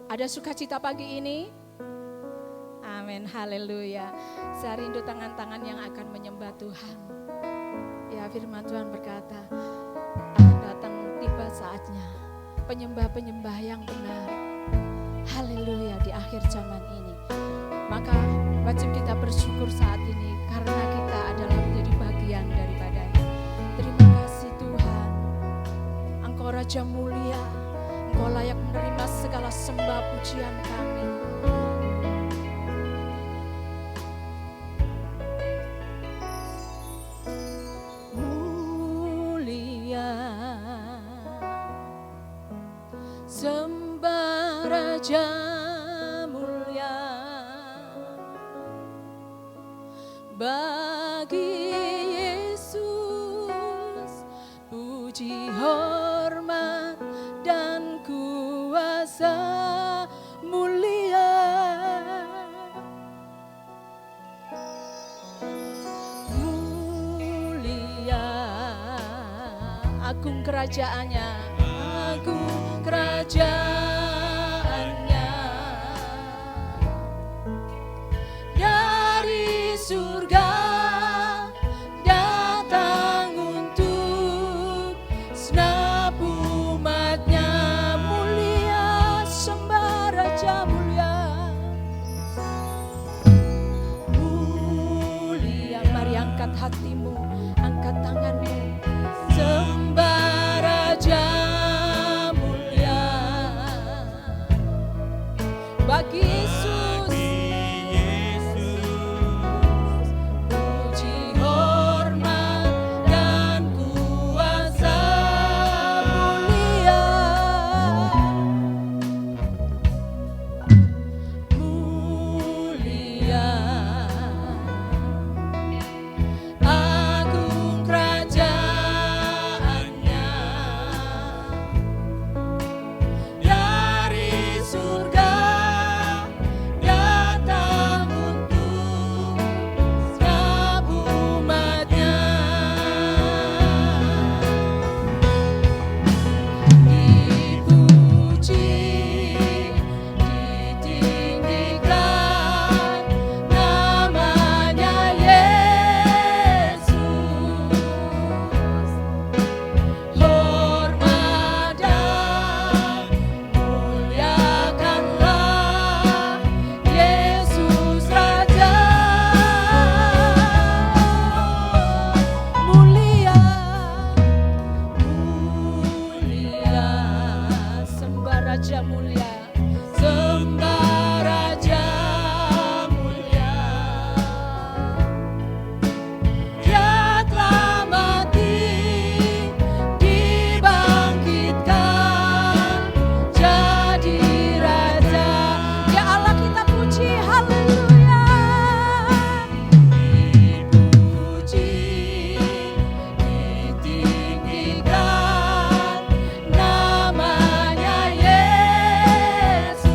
Ada sukacita pagi ini? Amin, haleluya. Saya rindu tangan-tangan yang akan menyembah Tuhan. Ya, firman Tuhan berkata, akan datang tiba saatnya penyembah-penyembah yang benar. Haleluya, di akhir zaman ini. Maka wajib kita bersyukur saat ini karena kita adalah menjadi bagian daripadanya. Terima kasih Tuhan. Engkau Raja mulia, Engkau layak menerima segala sembah pujian kami. Mulia, sembah Raja mulia, bagi Yesus puji hormat dan kuasa mulia. Mulia, agung kerajaannya, agung kerajaannya. Dari surga datang untuk senap umatnya. Mulia, sembah Raja mulia. Mulia, mari angkat hatimu, angkat tanganmu, sembah Raja mulia. Bagi Yesus puji hormat dan kuasa mulia. Mulia, agung kerajaannya. Dari surga datang untuk senap umatnya. Dipuji, ditinggikan namanya Yesus. Hormat dan muliakanlah Yesus Raja. Mulia, mulia, sembah Raja mulia, sembah Raja mulia. Dia telah mati, dibangkitkan jadi Raja. Ya Allah, kita puji, haleluya. Dipuji, ditinggikan namanya Yesus.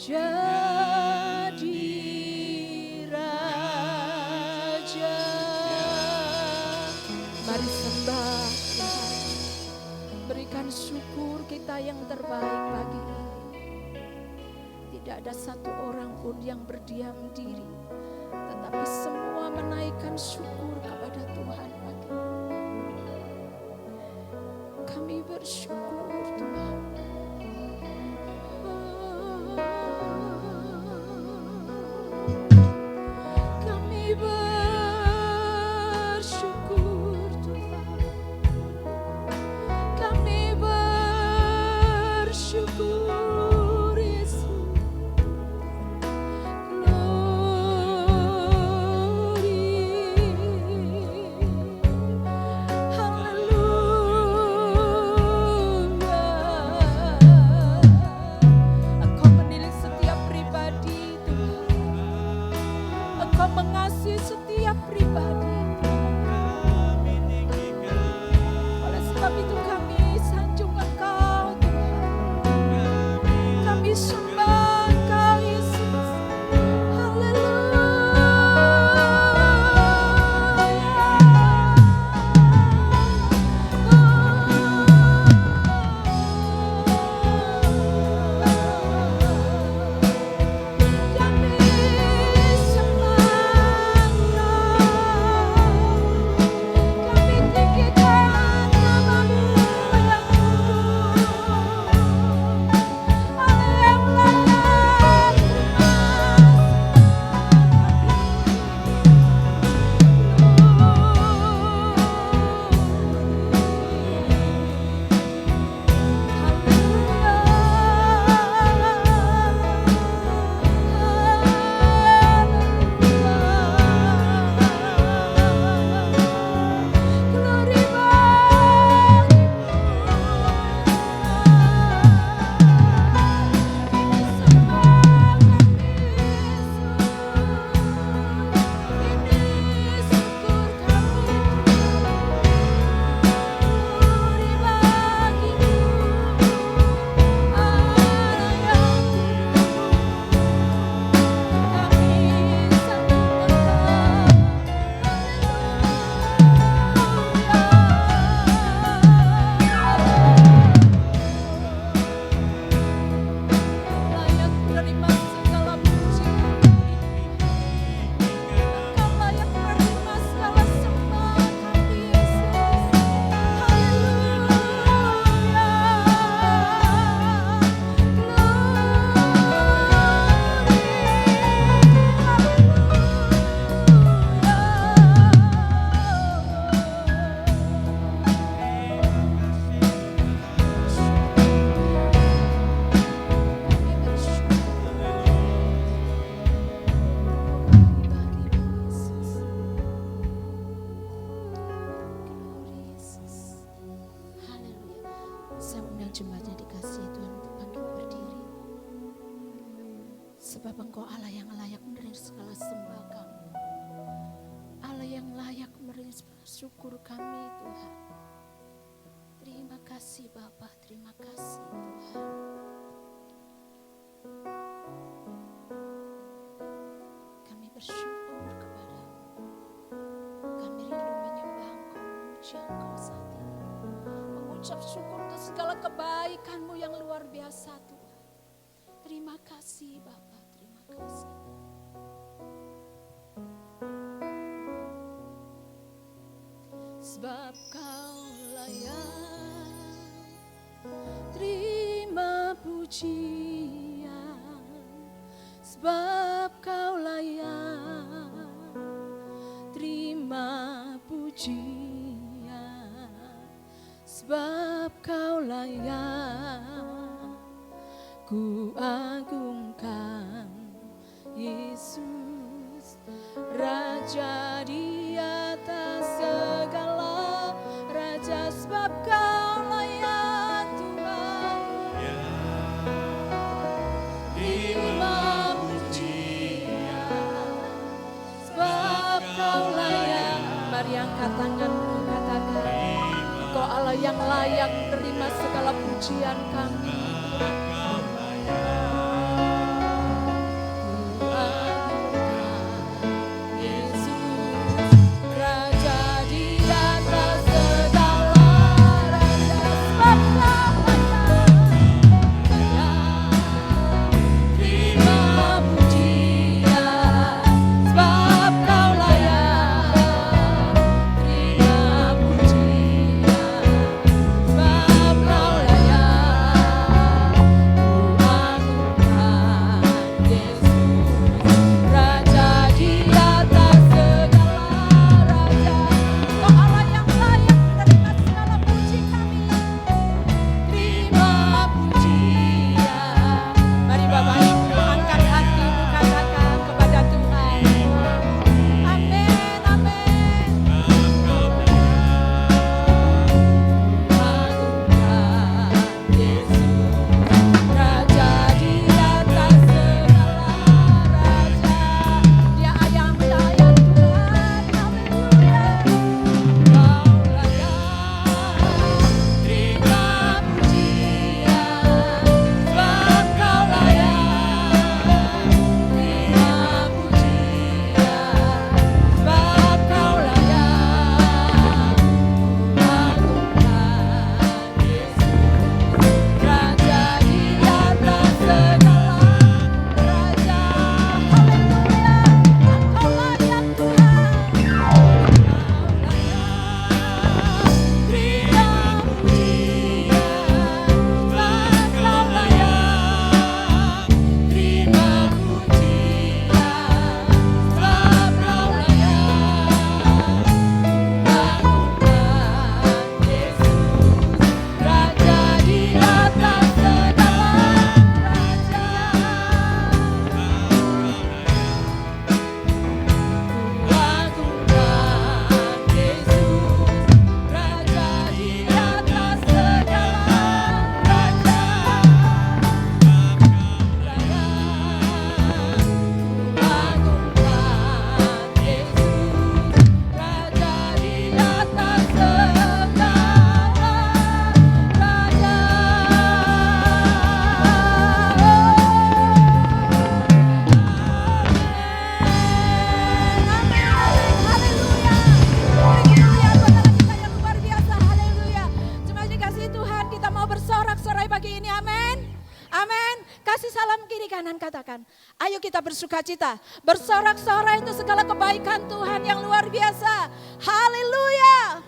jadi Raja. Mari sembah Tuhan, berikan syukur kita yang terbaik pagi ini. Tidak ada satu orang pun yang berdiam diri, tetapi semua menaikkan syukur kepada Tuhan pagi ini. Kami bersyukur Tuhan. Kami bersyukur Tuhan. Kami bersyukur Yesus. Setiap pribadi. Oleh sebab itu kami sanjung Engkau Tuhan. Kami sembah Engkau Yesus. Jemaatnya dikasihi Tuhan untuk bangkit berdiri. Sebab Engkau Allah yang layak menerima segala sembah kami. Allah yang layak menerima syukur kami Tuhan. Terima kasih Bapa, terima kasih Tuhan. Kami bersyukur kepada-Mu. Kami rindu menyembah Engkau, memuji Engkau saat ini. Mengucap syukur untuk segala kebaikan-Mu yang luar biasa Tuhan. Terima kasih Bapa, terima kasih. Sebab Kau layak terima pujian. Sebab Kau layak terima pujian. Sebab Kau layak, ku agungkan Yesus, Raja di atas segala raja. Sebab Kau layak Tuhan, terima pujian. Sebab Kau layak. Mari angkat tanganmu, katakan, Engkau Allah yang layak terima segala pujian kami. Amin. Kasih salam kiri kanan, katakan. Ayo kita bersukacita. Bersorak-sorai itu segala kebaikan Tuhan yang luar biasa. Haleluya.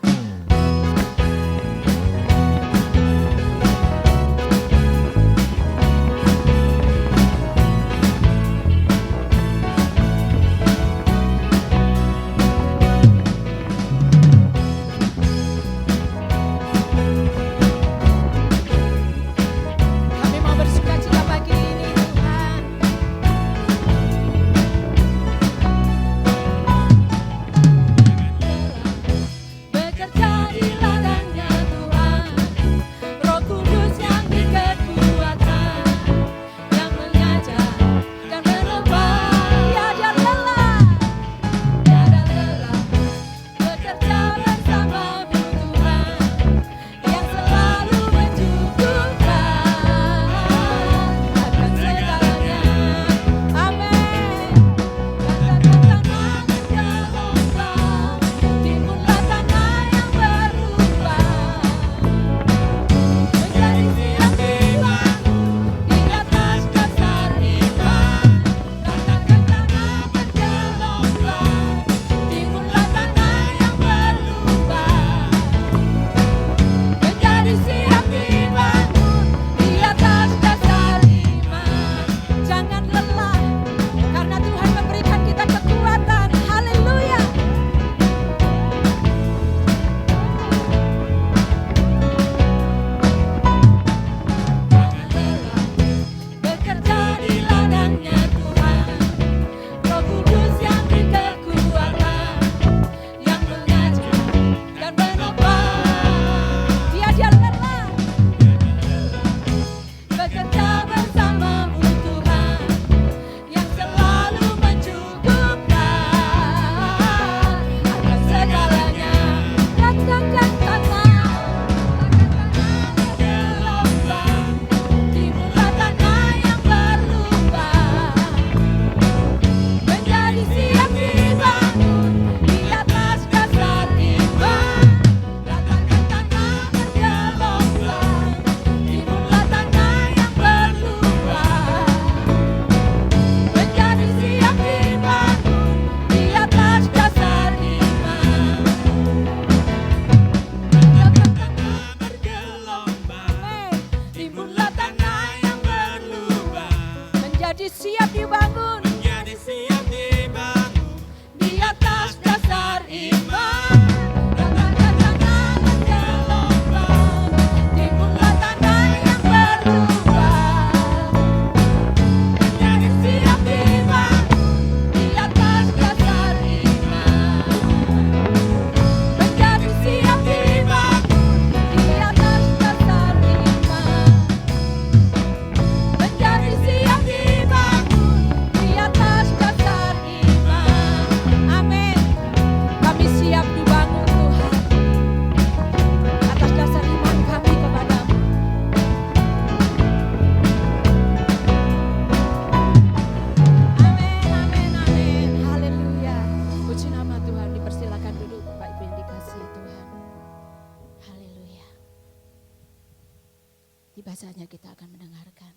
Tiba saatnya kita akan mendengarkan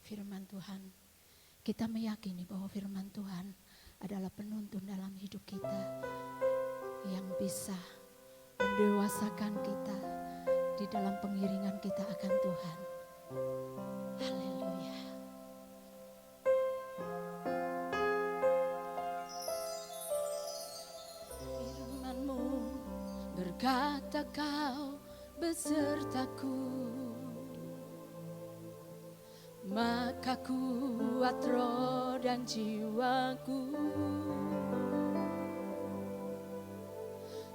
firman Tuhan. Kita meyakini bahwa firman Tuhan adalah penuntun dalam hidup kita yang bisa mendewasakan kita di dalam pengiringan kita akan Tuhan. Haleluya. Firman-Mu berkata Kau besertaku, maka kuat roh dan jiwaku.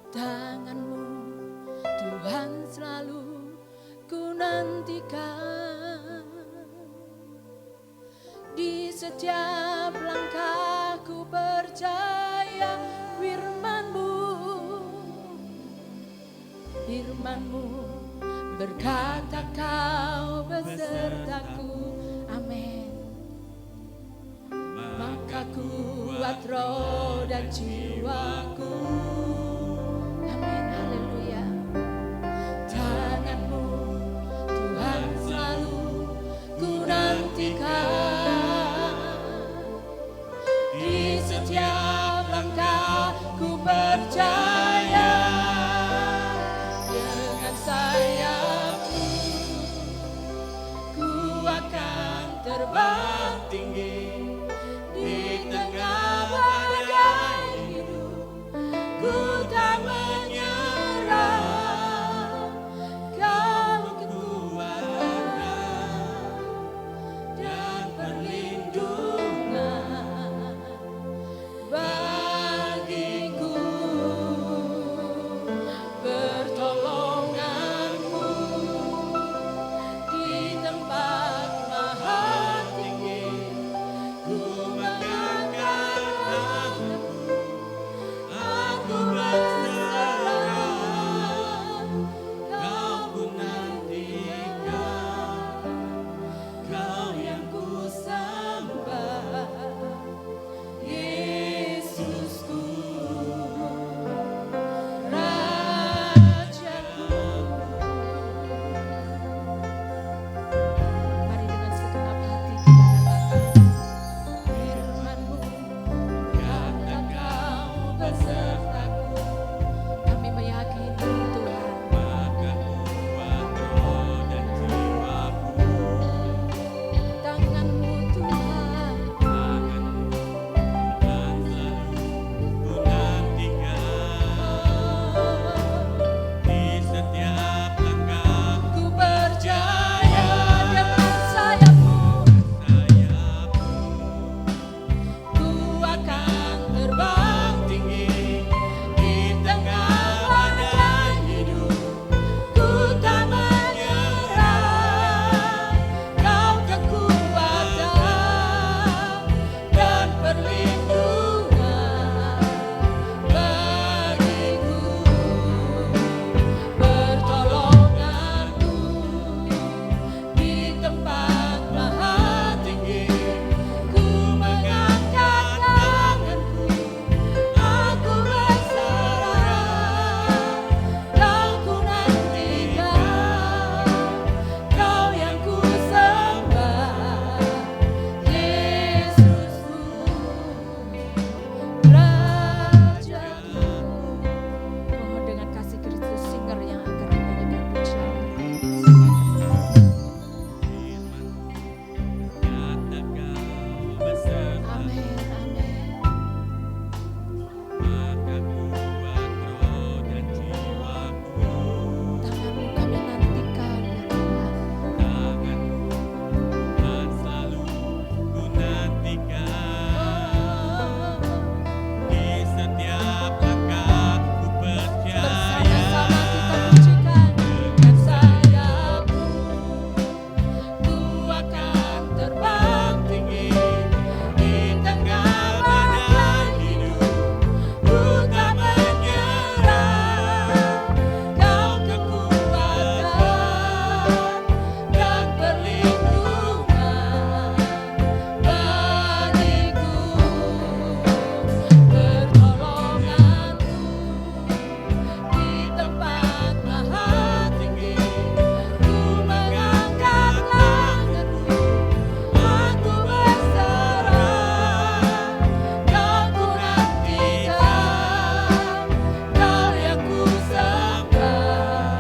Tangan-Mu Tuhan selalu ku nantikan, di setiap langkahku percaya firman-Mu. Firman-Mu berkata Kau besertaku. Amin. Maka kuat roh dan jiwaku. Amin. Haleluya. Tangan-Mu Tuhan selalu ku terbang tinggi di tengah badai hidup. Ku tak menyerah, Kau kekuatan dan perlindungan bagiku. Pertolonganmu di tempat maha tinggi. Ku mengangkat tanganku, aku berserah. Kau ku nantikan, Kau yang ku sembah, Yesusku, Rajaku. Mari dengan segenap hati kita katakan firman-Mu, kata Kau besertaku. Kami meyakini Tuhan, maka kuat roh dan jiwaku. Tangan-Mu Tuhan, tangan-Mu dan selalu ku nantikan. Di setiap langkah ku percaya dengan sayap-Mu, ku akan terbang tinggi di tengah badai hidup. Ku tak menyerah, Kau kekuatan dan perlindungan bagiku. Pertolonganmu di tempat maha tinggi. Ku mengangkat tanganku, aku berserah. Kau ku nantikan, Kau yang ku sembah, Yesusku, Rajaku. Mohon dengan kasih Kristus singer yang akan menyanyikan pujian. Amin, amin. Tangan-Mu kami nantikan, ya Tuhan. Bersama-sama kita pujikan. Dengan sayap-Mu ku akan terbang tinggi di tengah badai hidup. Ku tak menyerah, Kau kekuatan dan perlindungan bagiku. Pertolonganmu di tempat maha tinggi. Ku mengangkat tanganku, aku berserah. Kau ku nantikan, Kau yang ku sembah,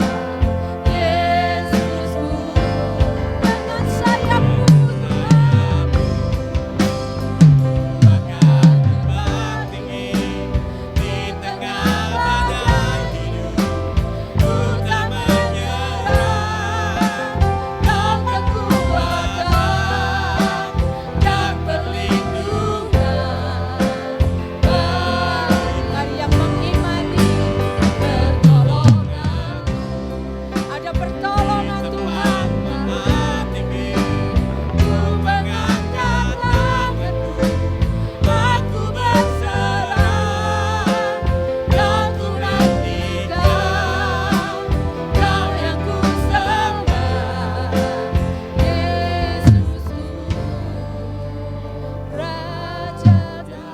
Yesusku. Dengan sayap-Mu Tuhan, akan terbang tinggi di tengah badai hidup. Ku tak menyerah, Kau kekuatan dan perlindungan bagi yang mengimani. Pertolongan, ada pertolongan Tuhan. Ku mengangkat tanganku, aku berserah. Kau ku nantikan, Kau yang ku sembah, Yesusku, Rajaku.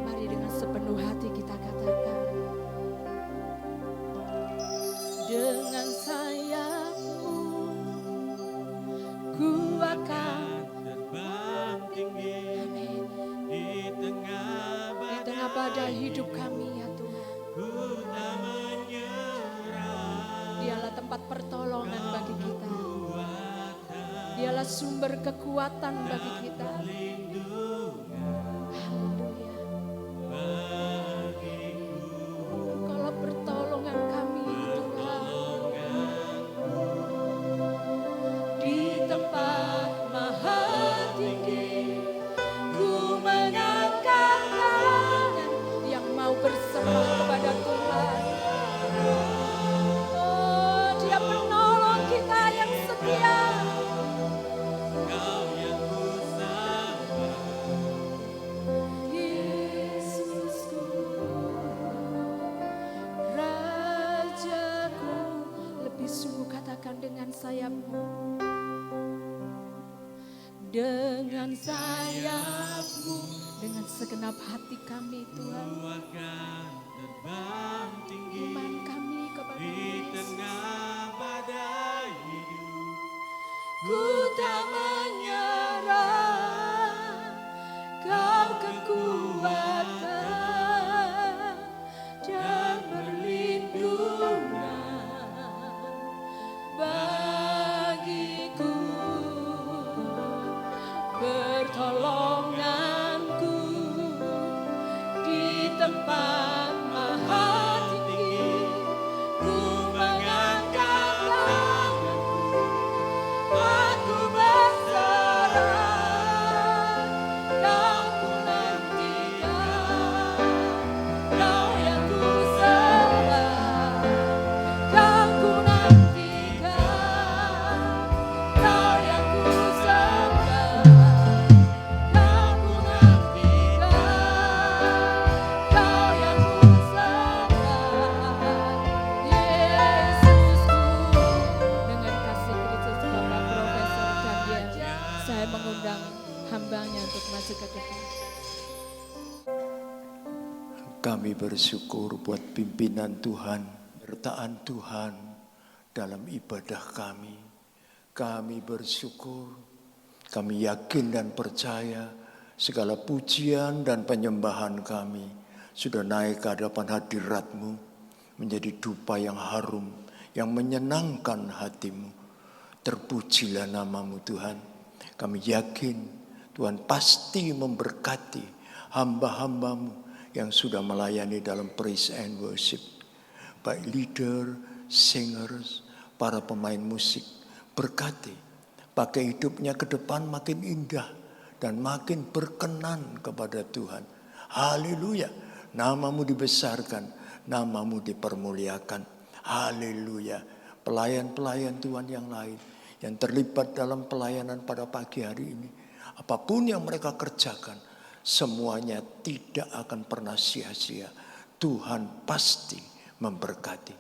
Mari dengan sepenuh hati kita katakan, dengan sayap-Mu ku akan terbang tinggi amin di tengah di tengah badai hidup kami, ya Tuhan. ku tak menyerah. Dialah tempat pertolongan bagi kita. Dialah sumber kekuatan bagi kita. Haleluya. Engkaulah pertolongan kami Tuhan. Di tempat maha tinggi ku mengangkat tangan yang mau berserah kepada Tuhan. Oh, Dia penolong kita yang setia. Yesusku, Rajaku, lebih sungguh katakan dengan sayap-Mu. Dengan sayap-Mu, dengan segenap hati kami Tuhan. Iman kami kepada Yesus. Ku tak menyerah, Kau kekuatan dan perlindungan bagiku, pertolonganku di tempat maha tinggi. Ku mengangkat tanganku, aku berserah, Kau ku nantikan, Kau yang ku sembah, Kau ku nantikan, Kau yang ku sembah, Kau ku nantikan, Kau yang ku sembah, Yesusku. Dengan kasih Kristus Bapak Profesor Daniel, saya mengundang hambanya untuk masuk ke depan. Kami bersyukur buat pimpinan Tuhan, penyertaan Tuhan dalam ibadah kami. Kami bersyukur, kami yakin dan percaya segala pujian dan penyembahan kami sudah naik ke hadapan hadirat-Mu menjadi dupa yang harum, yang menyenangkan hati-Mu. Terpujilah nama-Mu Tuhan. Kami yakin Tuhan pasti memberkati hamba-hamba-Mu yang sudah melayani dalam praise and worship. Baik leader, singers, para pemain musik. Berkati, pakai hidupnya ke depan makin indah dan makin berkenan kepada Tuhan. Haleluya, nama-Mu dibesarkan, nama-Mu dipermuliakan. Haleluya, pelayan-pelayan Tuhan yang lain yang terlibat dalam pelayanan pada pagi hari ini. Apapun yang mereka kerjakan, semuanya tidak akan pernah sia-sia. Tuhan pasti memberkati.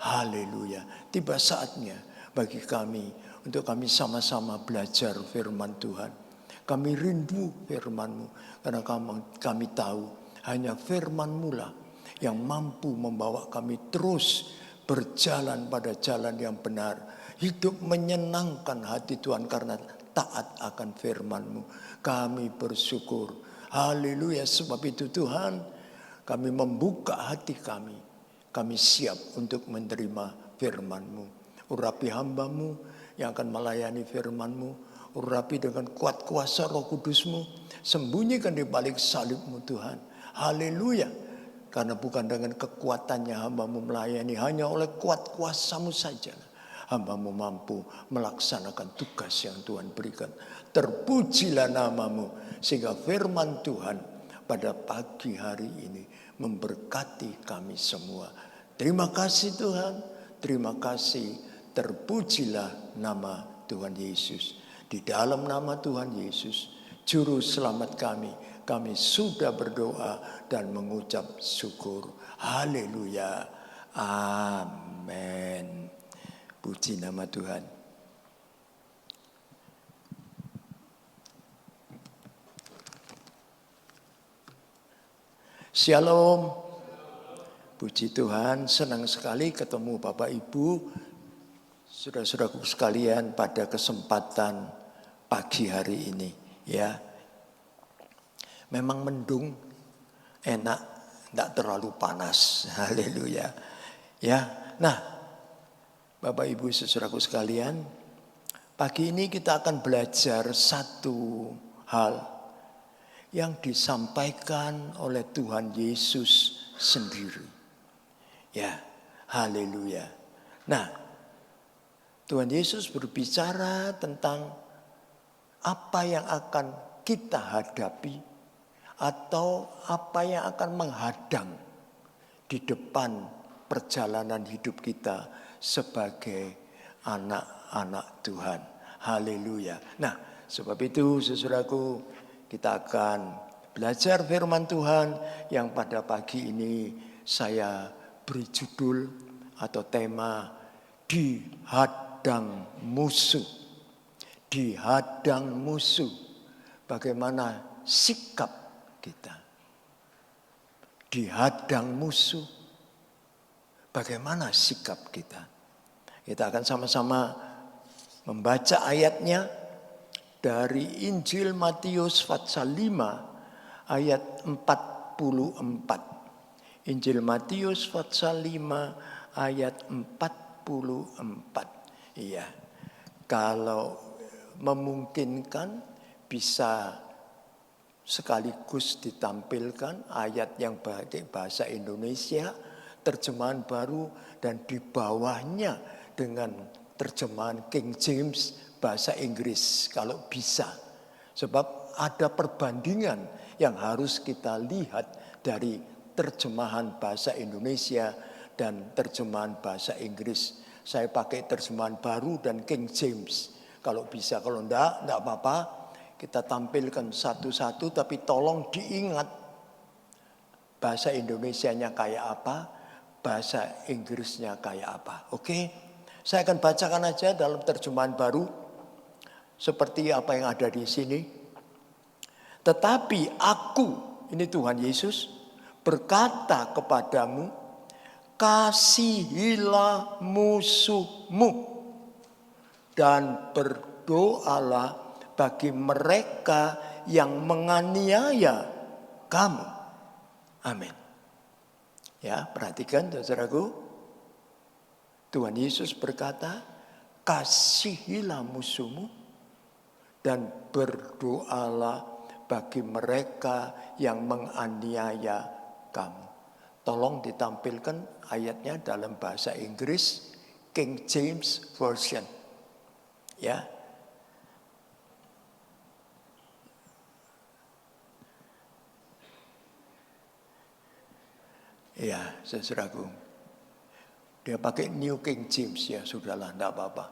Haleluya. Tiba saatnya bagi kami untuk kami sama-sama belajar firman Tuhan. Kami rindu firman-Mu karena kami tahu hanya firman-Mu lah yang mampu membawa kami terus berjalan pada jalan yang benar. Hidup menyenangkan hati Tuhan karena taat akan firman-Mu. Kami bersyukur. Haleluya, sebab itu Tuhan, kami membuka hati kami. Kami siap untuk menerima firman-Mu. Urapi hamba-Mu yang akan melayani firman-Mu. Urapi dengan kuat kuasa Roh Kudus-Mu. Sembunyikan di balik salib-Mu Tuhan. Haleluya. Karena bukan dengan kekuatannya hamba-Mu melayani, hanya oleh kuat kuasa-Mu saja hamba-Mu mampu melaksanakan tugas yang Tuhan berikan. Terpujilah nama-Mu sehingga firman Tuhan pada pagi hari ini memberkati kami semua. Terima kasih Tuhan, terima kasih. Terpujilah nama Tuhan Yesus. Di dalam nama Tuhan Yesus, Juru Selamat kami sudah berdoa dan mengucap syukur. Haleluya. Amin. Puji nama Tuhan. Shalom. Puji Tuhan, senang sekali ketemu Bapak Ibu, saudara-saudaraku sekalian pada kesempatan pagi hari ini. Ya, memang mendung, enak, tidak terlalu panas. Haleluya. Ya, nah, Bapak Ibu saudaraku sekalian, Pagi ini kita akan belajar satu hal yang disampaikan oleh Tuhan Yesus sendiri. Ya, haleluya. Nah, Tuhan Yesus berbicara tentang apa yang akan kita hadapi atau apa yang akan menghadang di depan perjalanan hidup kita sebagai anak-anak Tuhan. Haleluya. Nah, sebab itu saudaraku, kita akan belajar firman Tuhan yang pada pagi ini saya beri judul atau tema dihadang musuh. Dihadang musuh. Bagaimana sikap kita? Dihadang musuh. Bagaimana sikap kita? Kita akan sama-sama membaca ayatnya dari Injil Matius pasal 5 ayat 44. Injil Matius pasal 5 ayat 44. Iya. Kalau memungkinkan bisa sekaligus ditampilkan ayat yang pakai bahasa Indonesia, terjemahan baru, dan di bawahnya dengan terjemahan King James bahasa Inggris kalau bisa. Sebab ada perbandingan yang harus kita lihat dari terjemahan bahasa Indonesia dan terjemahan bahasa Inggris. Saya pakai terjemahan baru dan King James. Kalau bisa, kalau enggak apa-apa. Kita tampilkan satu-satu, tapi tolong diingat bahasa Indonesianya kayak apa, bahasa Inggrisnya kayak apa. Oke? Saya akan bacakan aja dalam terjemahan baru seperti apa yang ada di sini. Tetapi aku, ini Tuhan Yesus, berkata kepadamu, kasihilah musuhmu dan berdoalah bagi mereka yang menganiaya kamu. Amin. Ya, perhatikan saudaraku. Tuhan Yesus berkata, kasihilah musuhmu dan berdoalah bagi mereka yang menganiaya kamu. Tolong ditampilkan ayatnya dalam bahasa Inggris, King James Version. Ya. Ya, saudaraku. Dia pakai New King James, ya sudahlah, tidak apa-apa.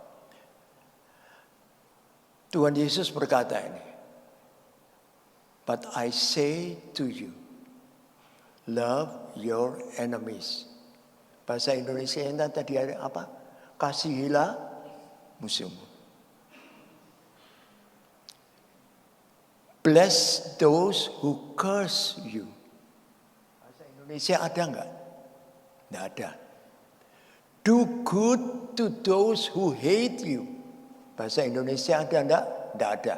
Tuhan Yesus berkata ini, but I say to you, love your enemies. Bahasa Indonesia yang tadi ada apa? Kasihilah musuhmu. Bless those who curse you. Bahasa Indonesia ada enggak? Tidak ada. Do good to those who hate you. Bahasa Indonesia ada enggak? Tidak ada.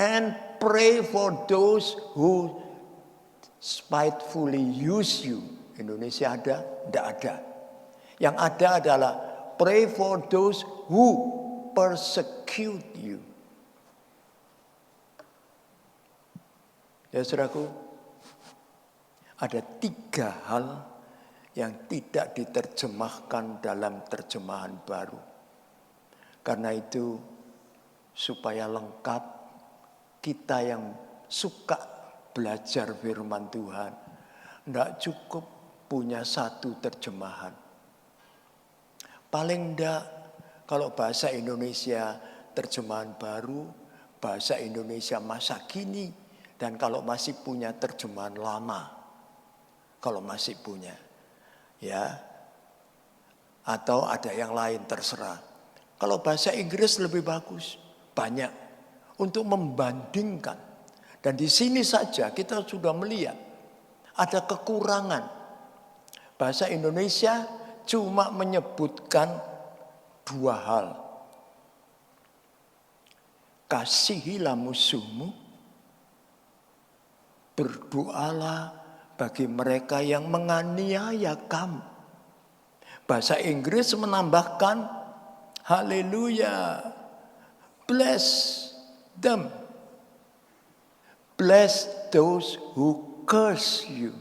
And pray for those who spitefully use you. Indonesia ada? Tidak ada. Yang ada adalah pray for those who persecute you. Ya saudaraku, ada 3 hal yang tidak diterjemahkan dalam terjemahan baru. Karena itu, supaya lengkap, kita yang suka belajar firman Tuhan, tidak cukup punya satu terjemahan. Paling tidak, kalau bahasa Indonesia terjemahan baru, bahasa Indonesia masa kini, dan kalau masih punya terjemahan lama, kalau masih punya, ya, atau ada yang lain terserah. Kalau bahasa Inggris lebih bagus, banyak untuk membandingkan. Dan di sini saja kita sudah melihat ada kekurangan. Bahasa Indonesia cuma menyebutkan 2 hal. Kasihilah musuhmu, berdoalah bagi mereka yang menganiaya kamu. Bahasa Inggris menambahkan Haleluya. Bless them. Bless those who curse you.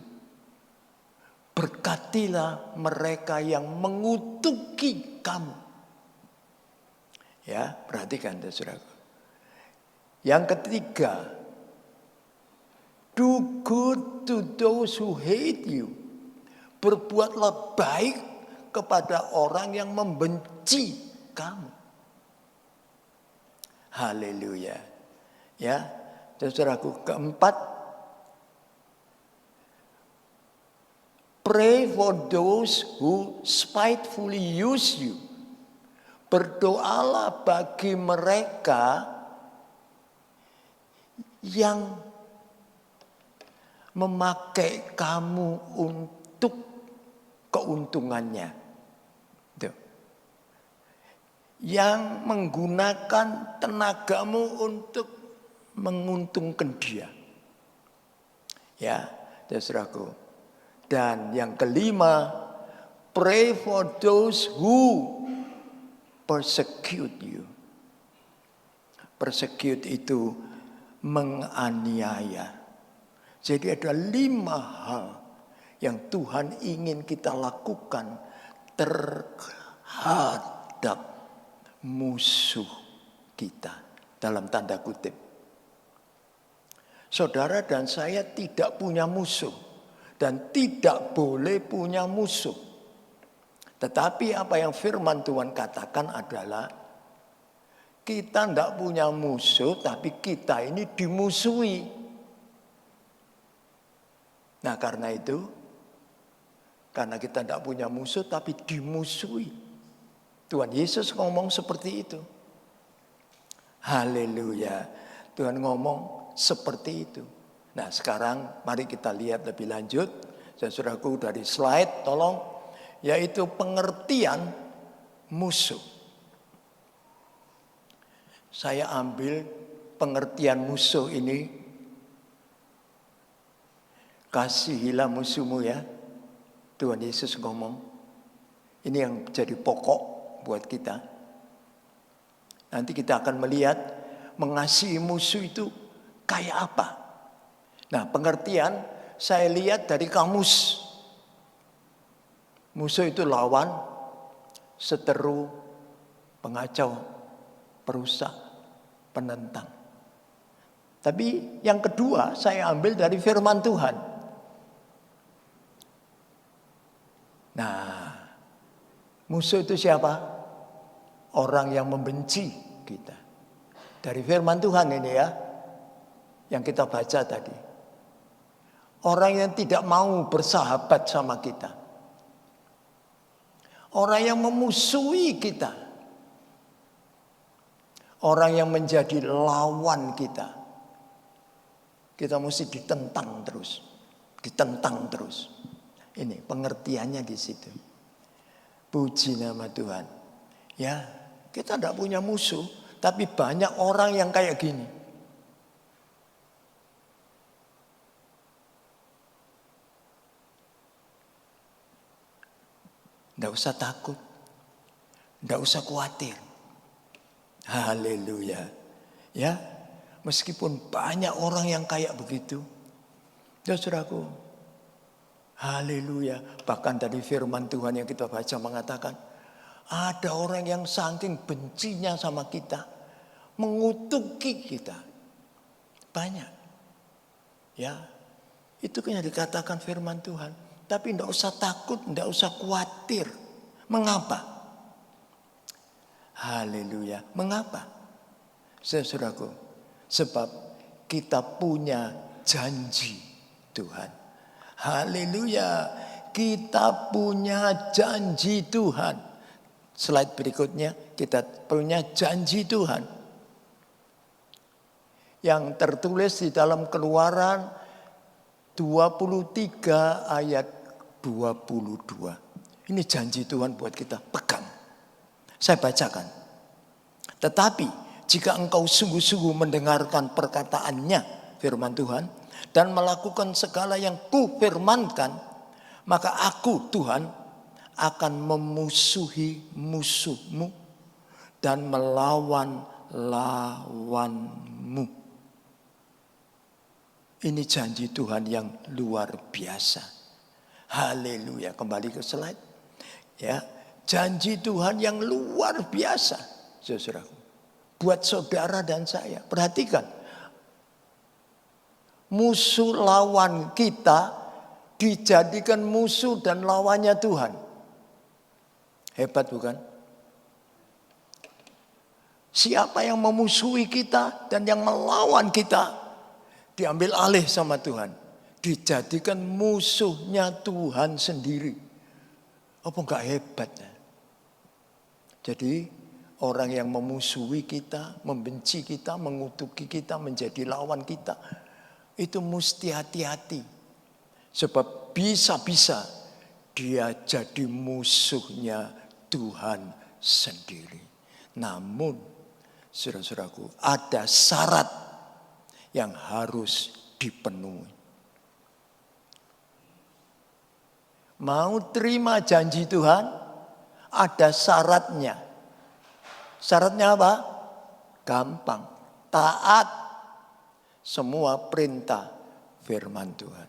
Berkatilah mereka yang mengutuki kamu. Ya, perhatikan saudaraku. Yang ketiga, do good to those who hate you. Berbuatlah baik kepada orang yang membenci kamu. Haleluya. Ya, saudaraku, keempat, pray for those who spitefully use you. Berdoalah bagi mereka yang memakai kamu untuk keuntungannya. Tuh. Yang menggunakan tenagamu untuk menguntungkan dia. Ya, saudaraku. Dan yang kelima, pray for those who persecute you. Persecute itu menganiaya. Jadi ada 5 hal yang Tuhan ingin kita lakukan terhadap musuh kita. Dalam tanda kutip. Saudara dan saya tidak punya musuh. Dan tidak boleh punya musuh. Tetapi apa yang firman Tuhan katakan adalah kita tidak punya musuh, tapi kita ini dimusuhi. Nah karena itu, karena kita tidak punya musuh tapi dimusuhi. Tuhan Yesus ngomong seperti itu. Haleluya. Tuhan ngomong seperti itu. Nah sekarang mari kita lihat lebih lanjut. Saudaraku dari slide tolong. Yaitu pengertian musuh. Saya ambil pengertian musuh ini. Kasihilah musuhmu ya. Tuhan Yesus ngomong. Ini yang jadi pokok buat kita. Nanti kita akan melihat mengasihi musuh itu kayak apa. Nah pengertian saya lihat dari kamus. Musuh itu lawan, seteru, pengacau, perusak, penentang. Tapi yang kedua saya ambil dari firman Tuhan. Nah, musuh itu siapa? Orang yang membenci kita. Dari firman Tuhan ini ya, yang kita baca tadi. Orang yang tidak mau bersahabat sama kita. Orang yang memusuhi kita. Orang yang menjadi lawan kita. Kita mesti ditentang terus. Ditentang terus. Ini pengertiannya di situ. Puji nama Tuhan. Ya, kita tidak punya musuh. Tapi banyak orang yang kayak gini. Tidak usah takut. Tidak usah khawatir. Haleluya. Ya, meskipun banyak orang yang kayak begitu. Ya saudaraku. Haleluya. Bahkan dari firman Tuhan yang kita baca mengatakan. Ada orang yang saking bencinya sama kita. Mengutuki kita. Banyak. Ya, itu kan yang dikatakan firman Tuhan. Tapi tidak usah takut, tidak usah khawatir. Mengapa? Haleluya. Mengapa? Saudaraku, sebab kita punya janji Tuhan. Haleluya. Kita punya janji Tuhan. Slide berikutnya, kita punya janji Tuhan. Yang tertulis di dalam Keluaran 23 ayat 22. Ini janji Tuhan buat kita pegang. Saya bacakan. Tetapi jika engkau sungguh-sungguh mendengarkan perkataannya, firman Tuhan, dan melakukan segala yang kufirmankan, maka aku Tuhan akan memusuhi musuhmu dan melawan lawanmu. Ini janji Tuhan yang luar biasa. Haleluya. Kembali ke slide. Ya, janji Tuhan yang luar biasa, saudaraku. Buat saudara dan saya. Perhatikan. Musuh lawan kita dijadikan musuh dan lawannya Tuhan. Hebat bukan? Siapa yang memusuhi kita dan yang melawan kita diambil alih sama Tuhan. Dijadikan musuhnya Tuhan sendiri. Apa enggak hebat? Jadi orang yang memusuhi kita, membenci kita, mengutuki kita, menjadi lawan kita, itu mesti hati-hati. Sebab bisa-bisa dia jadi musuhnya Tuhan sendiri. Namun, saudara-saudaraku, ada syarat yang harus dipenuhi. Mau terima janji Tuhan, ada syaratnya. Syaratnya apa? Gampang. Taat semua perintah firman Tuhan.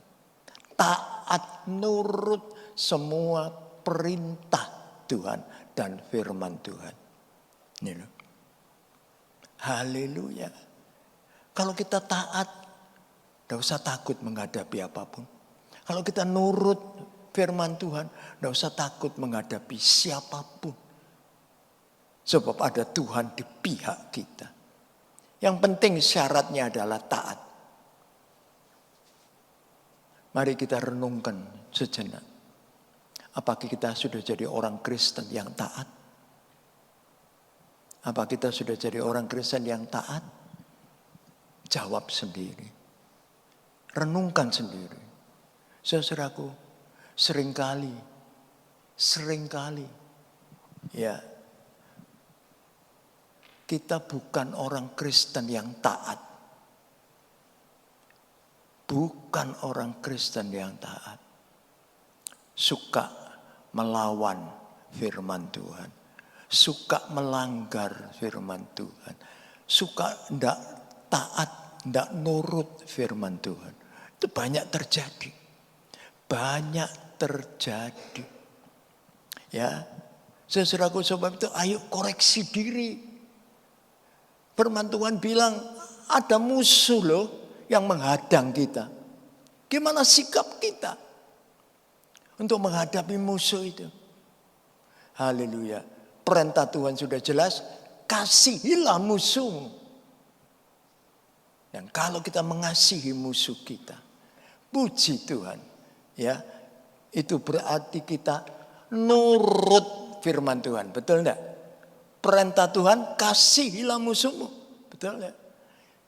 Taat nurut semua perintah Tuhan dan firman Tuhan. Ini loh. Haleluya. Kalau kita taat, tidak usah takut menghadapi apapun. Kalau kita nurut firman Tuhan, tidak usah takut menghadapi siapapun. Sebab ada Tuhan di pihak kita. Yang penting syaratnya adalah taat. Mari kita renungkan sejenak. Apakah kita sudah jadi orang Kristen yang taat? Apa kita sudah jadi orang Kristen yang taat? Jawab sendiri. Renungkan sendiri. Saudaraku, seringkali ya, kita bukan orang Kristen yang taat. Bukan orang Kristen yang taat. Suka melawan firman Tuhan. Suka melanggar firman Tuhan. Suka tidak taat, tidak nurut firman Tuhan. Itu banyak terjadi. Banyak terjadi. Ya, saudaraku, sebab itu ayo koreksi diri. Firman Tuhan bilang ada musuh loh yang menghadang kita. Gimana sikap kita untuk menghadapi musuh itu? Haleluya. Perintah Tuhan sudah jelas, kasihilah musuhmu. Dan kalau kita mengasihi musuh kita, puji Tuhan, ya, itu berarti kita nurut firman Tuhan, betul enggak? Perintah Tuhan, kasihilah musuhmu, betul enggak?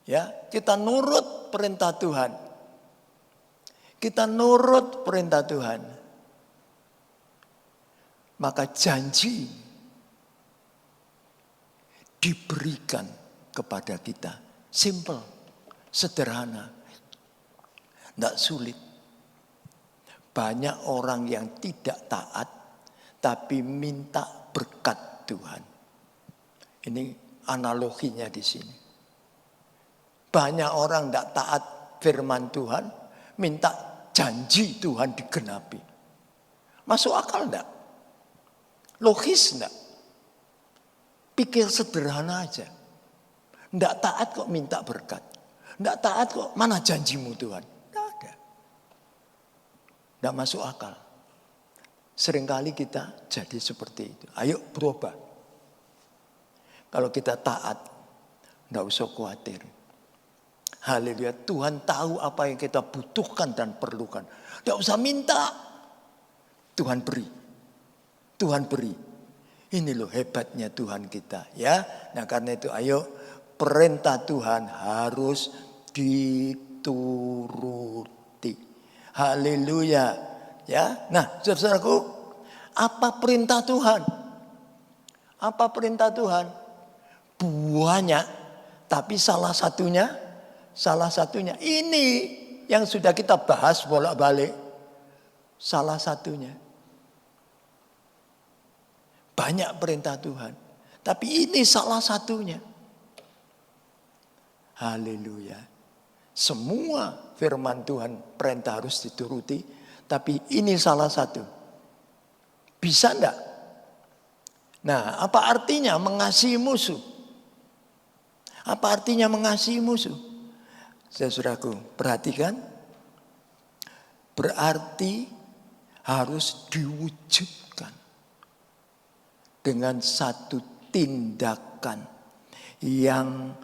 Ya, kita nurut perintah Tuhan. Kita nurut perintah Tuhan. Maka janji diberikan kepada kita. Simple. Sederhana, tidak sulit. Banyak orang yang tidak taat, tapi minta berkat Tuhan. Ini analoginya di sini. Banyak orang tidak taat firman Tuhan, minta janji Tuhan digenapi. Masuk akal enggak? Logis enggak? Pikir sederhana aja. Enggak taat kok minta berkat. Enggak taat kok, mana janjimu Tuhan? Enggak ada. Enggak masuk akal. Seringkali kita jadi seperti itu. Ayo berubah. Kalau kita taat, enggak usah khawatir. Haleluya, Tuhan tahu apa yang kita butuhkan dan perlukan. Enggak usah minta. Tuhan beri. Tuhan beri. Ini loh hebatnya Tuhan kita, ya. Nah, karena itu ayo perintah Tuhan harus dituruti. Haleluya. Ya. Nah, saudaraku, apa perintah Tuhan? Apa perintah Tuhan? Banyak, tapi salah satunya ini yang sudah kita bahas bolak-balik. Salah satunya. Banyak perintah Tuhan, Tapi ini salah satunya. Haleluya. Semua firman Tuhan perintah harus dituruti. Tapi ini salah satu. Bisa enggak? Nah, apa artinya mengasihi musuh? Apa artinya mengasihi musuh? Saudaraku, perhatikan. Berarti harus diwujudkan dengan satu tindakan yang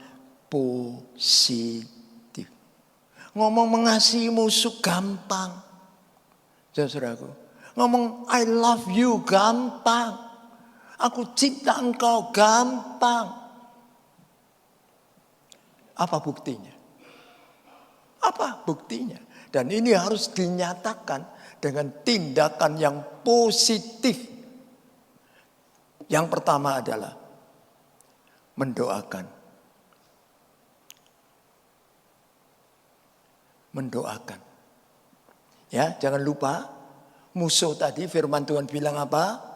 positif. Ngomong mengasihi musuh gampang. Saudaraku, ngomong I love you gampang. Aku cinta engkau gampang. Apa buktinya? Apa buktinya? Dan ini harus dinyatakan dengan tindakan yang positif. Yang pertama adalah mendoakan. Mendoakan. Ya, jangan lupa musuh tadi firman Tuhan bilang apa?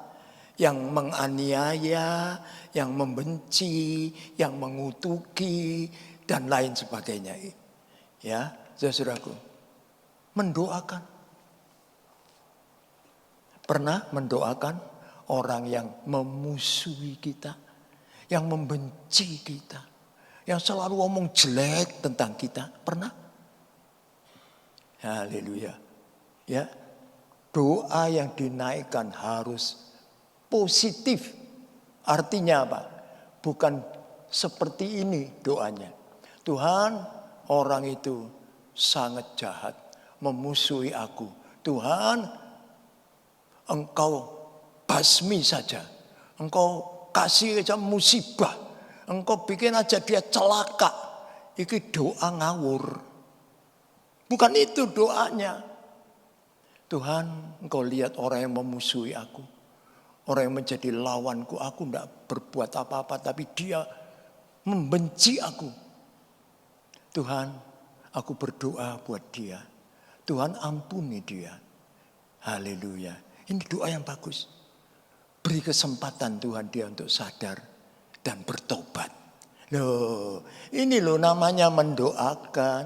Yang menganiaya, yang membenci, yang mengutuki dan lain sebagainya. Ya, saudaraku. Mendoakan. Pernah mendoakan orang yang memusuhi kita, yang membenci kita, yang selalu ngomong jelek tentang kita. Pernah? Haleluya. Ya. Doa yang dinaikkan harus positif. Artinya apa? Bukan seperti ini doanya. Tuhan, orang itu sangat jahat, memusuhi aku. Tuhan, engkau basmi saja. Engkau kasih aja musibah. Engkau bikin aja dia celaka. Iki doa ngawur. Bukan itu doanya. Tuhan, engkau lihat orang yang memusuhi aku. Orang yang menjadi lawanku. Aku tidak berbuat apa-apa. Tapi dia membenci aku. Tuhan, aku berdoa buat dia. Tuhan ampuni dia. Haleluya. Ini doa yang bagus. Beri kesempatan Tuhan dia untuk sadar dan bertobat. Loh, ini loh namanya mendoakan.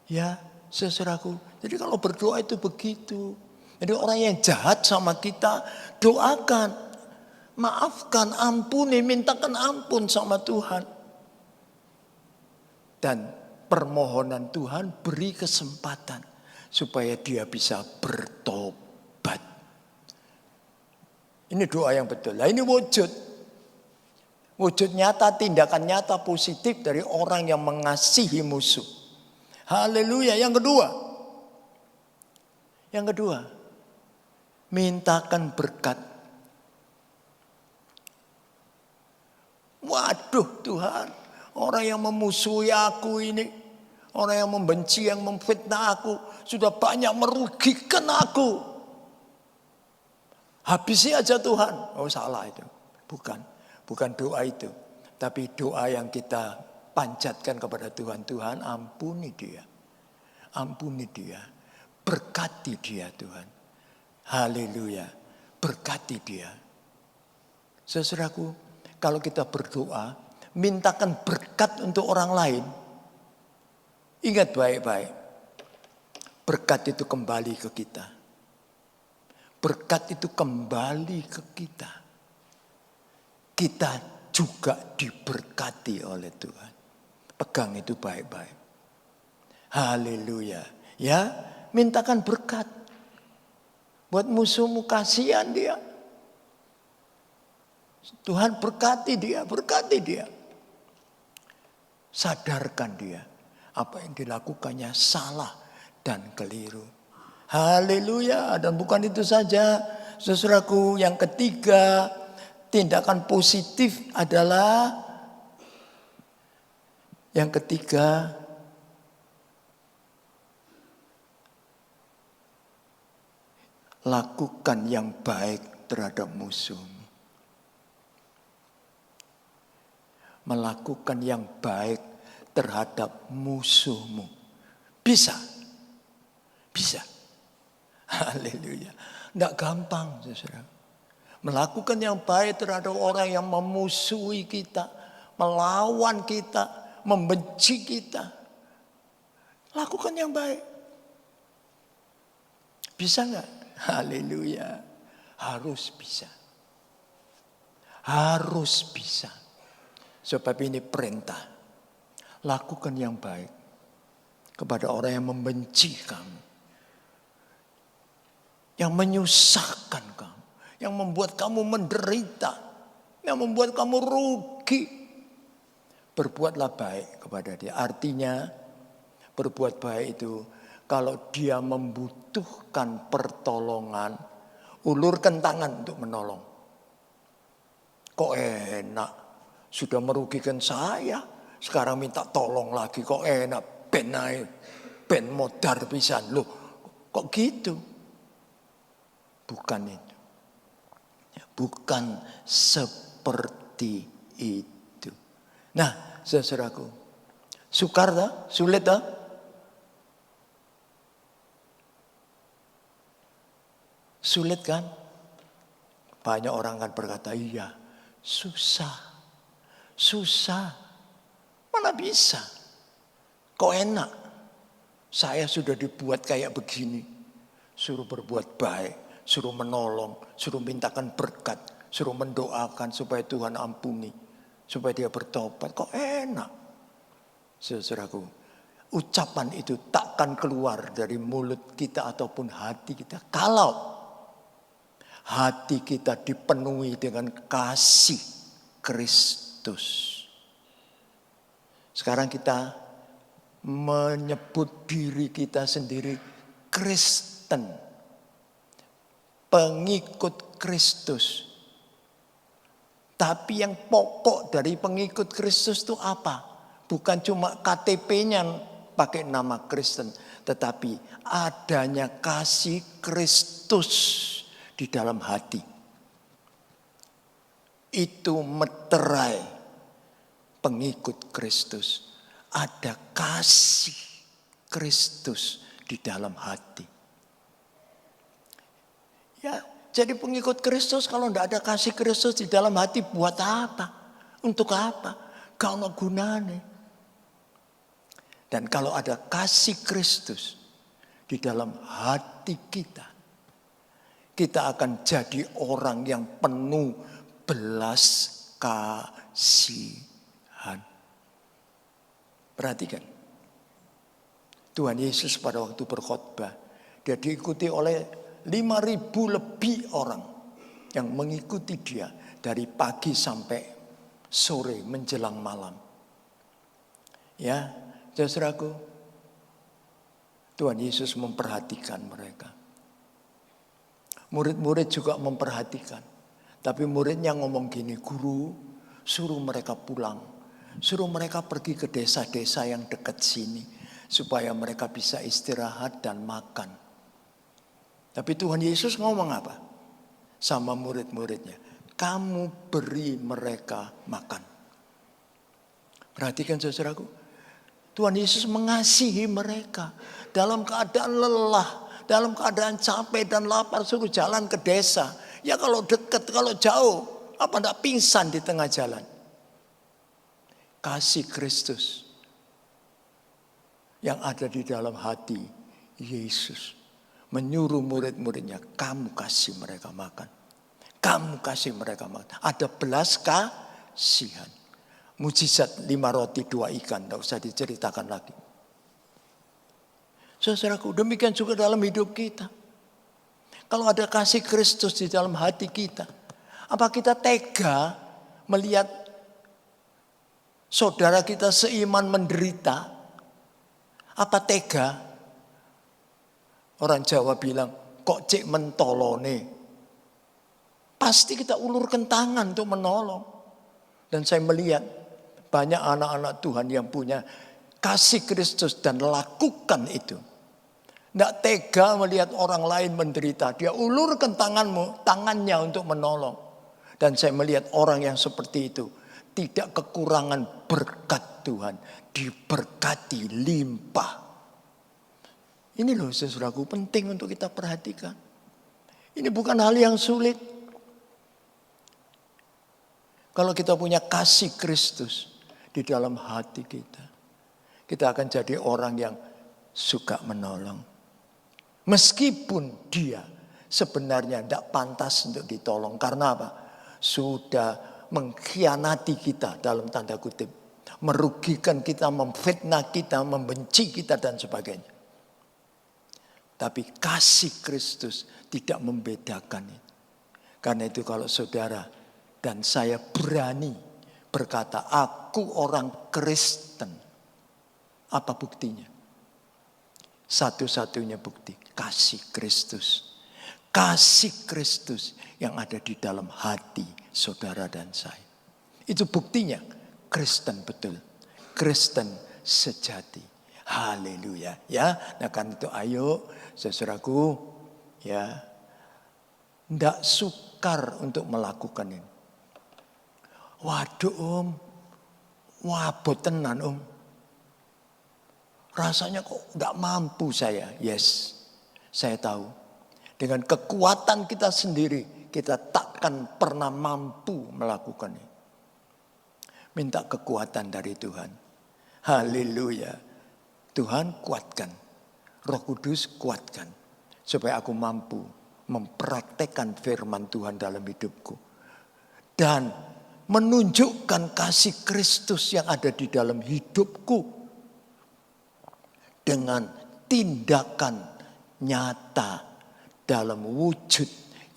Ya, saudaraku. Jadi kalau berdoa itu begitu. Jadi orang yang jahat sama kita, doakan. Maafkan, ampuni, mintakan ampun sama Tuhan. Dan permohonan Tuhan beri kesempatan supaya dia bisa bertobat. Ini doa yang betul. Nah ini wujud. Wujud nyata, tindakan nyata positif dari orang yang mengasihi musuh. Haleluya. Yang kedua, mintakan berkat. Waduh Tuhan, orang yang memusuhi aku ini, orang yang membenci, yang memfitnah aku, sudah banyak merugikan aku. Habisi aja Tuhan. Oh salah itu. Bukan doa itu. Tapi doa yang kita panjatkan kepada Tuhan. Tuhan ampuni dia. Ampuni dia. Berkati dia Tuhan. Haleluya. Berkati dia. Saudaraku, kalau kita berdoa, mintakan berkat untuk orang lain. Ingat baik-baik. Berkat itu kembali ke kita. Berkat itu kembali ke kita. Kita juga diberkati oleh Tuhan. Pegang itu baik-baik. Haleluya. Ya, mintakan berkat. Buat musuhmu kasihan dia. Tuhan berkati dia. Sadarkan dia. Apa yang dilakukannya salah dan keliru. Haleluya. Dan bukan itu saja. Saudaraku, yang ketiga, tindakan positif adalah yang ketiga, lakukan yang baik terhadap musuhmu. Melakukan yang baik terhadap musuhmu. Bisa. Haleluya. Tidak gampang, saudara. Melakukan yang baik terhadap orang yang memusuhi kita, melawan kita, membenci kita. Lakukan yang baik. Bisa enggak? Haleluya. Harus bisa. Harus bisa. Sebab ini perintah. Lakukan yang baik kepada orang yang membenci kamu. Yang menyusahkan kamu. Yang membuat kamu menderita. Yang membuat kamu rugi. Berbuatlah baik kepada dia. Artinya berbuat baik itu kalau dia membutuhkan pertolongan, ulurkan tangan untuk menolong. Kok enak, sudah merugikan saya, sekarang minta tolong lagi, kok enak, ben modar pisan. Loh, kok gitu? Bukan itu. Bukan seperti itu. Nah, saudaraku, sukar tak? Sulit tak? Sulit kan? Banyak orang kan berkata, iya, susah. Susah. Mana bisa? Kok enak? Saya sudah dibuat kayak begini. Suruh berbuat baik, suruh menolong, suruh mintakan berkat, suruh mendoakan supaya Tuhan ampuni, supaya dia bertobat. Kok enak? Saudaraku, ucapan itu takkan keluar dari mulut kita ataupun hati kita kalau hati kita dipenuhi dengan kasih Kristus. Sekarang kita menyebut diri kita sendiri Kristen. Pengikut Kristus. Tapi yang pokok dari pengikut Kristus itu apa? Bukan cuma KTP-nya pakai nama Kristen. Tetapi adanya kasih Kristus di dalam hati. Itu meterai pengikut Kristus. Ada kasih Kristus di dalam hati. Ya, jadi pengikut Kristus kalau tidak ada kasih Kristus di dalam hati buat apa? Untuk apa? Gak ada gunanya. Dan kalau ada kasih Kristus di dalam hati kita, kita akan jadi orang yang penuh belas kasihan. Perhatikan. Tuhan Yesus pada waktu berkhotbah, dia diikuti oleh 5.000 lebih orang yang mengikuti dia dari pagi sampai sore menjelang malam. Ya, saudaraku, Tuhan Yesus memperhatikan mereka. Murid-murid juga memperhatikan. Tapi muridnya ngomong gini, guru suruh mereka pulang. Suruh mereka pergi ke desa-desa yang dekat sini. Supaya mereka bisa istirahat dan makan. Tapi Tuhan Yesus ngomong apa? Sama murid-muridnya. Kamu beri mereka makan. Perhatikan saudaraku. Tuhan Yesus mengasihi mereka. Dalam keadaan lelah. Dalam keadaan capek dan lapar suruh jalan ke desa. Ya kalau dekat, kalau jauh. Apa enggak pingsan di tengah jalan. Kasih Kristus. Yang ada di dalam hati Yesus. Menyuruh murid-muridnya. Kamu kasih mereka makan. Kamu kasih mereka makan. Ada belas kasihan. Mujizat 5 roti 2 ikan. Tidak usah diceritakan lagi. Saudaraku, demikian juga dalam hidup kita. Kalau ada kasih Kristus di dalam hati kita, apa kita tega melihat saudara kita seiman menderita? Apa tega? Orang Jawa bilang, kok cek mentolone? Pasti kita ulurkan tangan untuk menolong. Dan saya melihat banyak anak-anak Tuhan yang punya kasih Kristus dan lakukan itu. Tidak tega melihat orang lain menderita. Dia ulurkan tangannya untuk menolong. Dan saya melihat orang yang seperti itu tidak kekurangan berkat Tuhan. Diberkati limpah. Ini loh saudaraku penting untuk kita perhatikan. Ini bukan hal yang sulit. Kalau kita punya kasih Kristus di dalam hati kita akan jadi orang yang suka menolong. Meskipun dia sebenarnya tidak pantas untuk ditolong. Karena apa? Sudah mengkhianati kita dalam tanda kutip. Merugikan kita, memfitnah kita, membenci kita dan sebagainya. Tapi kasih Kristus tidak membedakan itu. Karena itu kalau saudara dan saya berani berkata, aku orang Kristen. Apa buktinya? Satu-satunya bukti, kasih Kristus. Kasih Kristus yang ada di dalam hati saudara dan saya. Itu buktinya Kristen betul. Kristen sejati. Haleluya. Ya, nah kan itu ayo saudaraku ya. Tidak sukar untuk melakukan ini. Waduh wabot tenan Rasanya kok tidak mampu saya. Yes, saya tahu. Dengan kekuatan kita sendiri, kita takkan pernah mampu melakukan ini. Minta kekuatan dari Tuhan. Haleluya. Tuhan kuatkan. Roh Kudus kuatkan. Supaya aku mampu mempraktekkan firman Tuhan dalam hidupku. Dan menunjukkan kasih Kristus yang ada di dalam hidupku. Dengan tindakan nyata dalam wujud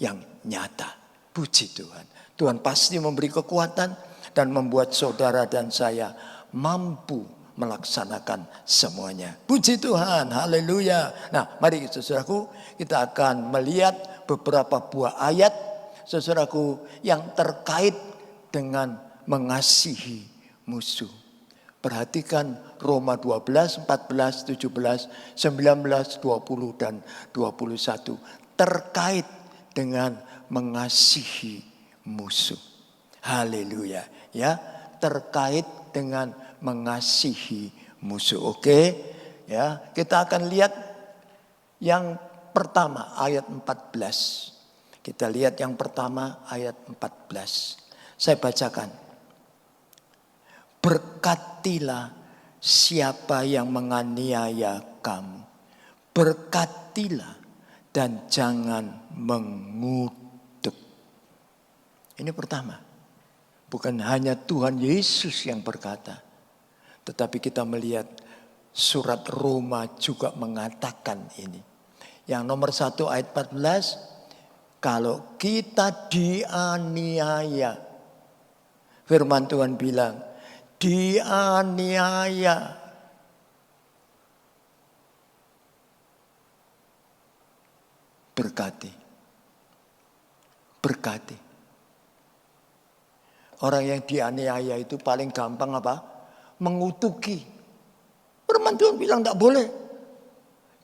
yang nyata. Puji Tuhan. Tuhan pasti memberi kekuatan dan membuat saudara dan saya mampu melaksanakan semuanya. Puji Tuhan. Haleluya. Nah, mari saudaraku, kita akan melihat beberapa buah ayat saudaraku yang terkait dengan mengasihi musuh. Perhatikan Roma 12, 14, 17, 19, 20 dan 21 terkait dengan mengasihi musuh. Haleluya. Ya, terkait dengan mengasihi musuh. Oke? Ya, kita akan lihat yang pertama ayat 14. Kita lihat yang pertama ayat 14. Saya bacakan. Berkatilah siapa yang menganiaya kamu. Berkatilah dan jangan mengutuk. Ini pertama. Bukan hanya Tuhan Yesus yang berkata. Tetapi kita melihat surat Roma juga mengatakan ini. Yang nomor 1 ayat 14. Kalau kita dianiaya. Firman Tuhan bilang. Dianiaya. Berkati. Berkati. Orang yang dianiaya itu paling gampang apa? Mengutuki. Firman Tuhan bilang tidak boleh.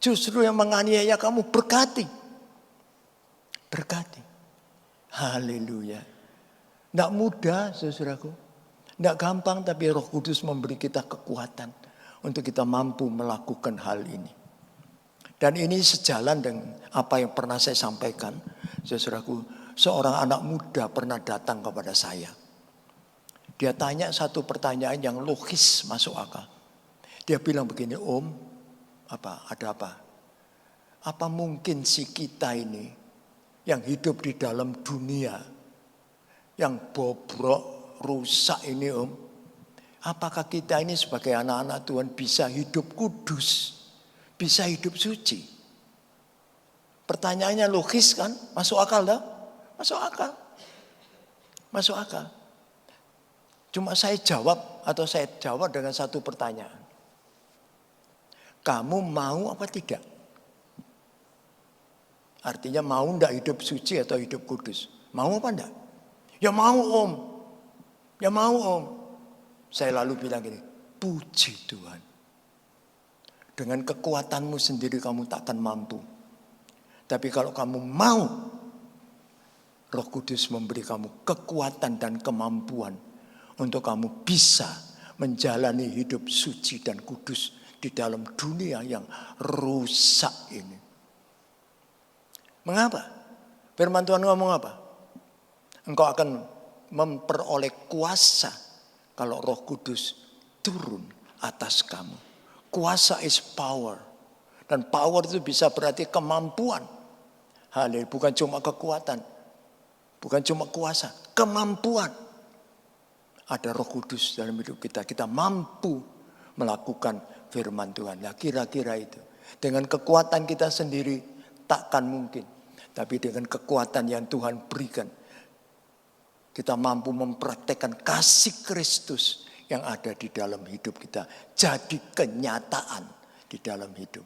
Justru yang menganiaya kamu berkati. Berkati. Haleluya. Tidak mudah saudaraku. Tidak gampang tapi Roh Kudus memberi kita kekuatan untuk kita mampu melakukan hal ini. Dan ini sejalan dengan apa yang pernah saya sampaikan. Saudaraku, seorang anak muda pernah datang kepada saya. Dia tanya satu pertanyaan yang logis masuk akal. Dia bilang begini, Om, ada apa? Apa mungkin si kita ini yang hidup di dalam dunia, yang bobrok, rusak ini Om. Apakah kita ini sebagai anak-anak Tuhan bisa hidup kudus? Bisa hidup suci? Pertanyaannya logis kan? Masuk akal dah? Masuk akal. Masuk akal. Cuma saya jawab dengan satu pertanyaan. Kamu mau apa tidak? Artinya mau enggak hidup suci atau hidup kudus? Mau apa enggak? Ya mau Om. Ya mau Om. Saya lalu bilang gini, puji Tuhan. Dengan kekuatanmu sendiri kamu takkan mampu. Tapi kalau kamu mau, Roh Kudus memberi kamu kekuatan dan kemampuan untuk kamu bisa menjalani hidup suci dan kudus di dalam dunia yang rusak ini. Mengapa? Firman Tuhan ngomong apa? Engkau akan memperoleh kuasa kalau Roh Kudus turun atas kamu. Kuasa is power. Dan power itu bisa berarti kemampuan. Haleluya, bukan cuma kekuatan. Bukan cuma kuasa, kemampuan. Ada Roh Kudus dalam hidup kita. Kita mampu melakukan firman Tuhan. Nah, kira-kira itu. Dengan kekuatan kita sendiri takkan mungkin. Tapi dengan kekuatan yang Tuhan berikan, kita mampu mempraktekkan kasih Kristus yang ada di dalam hidup kita. Jadi kenyataan di dalam hidup.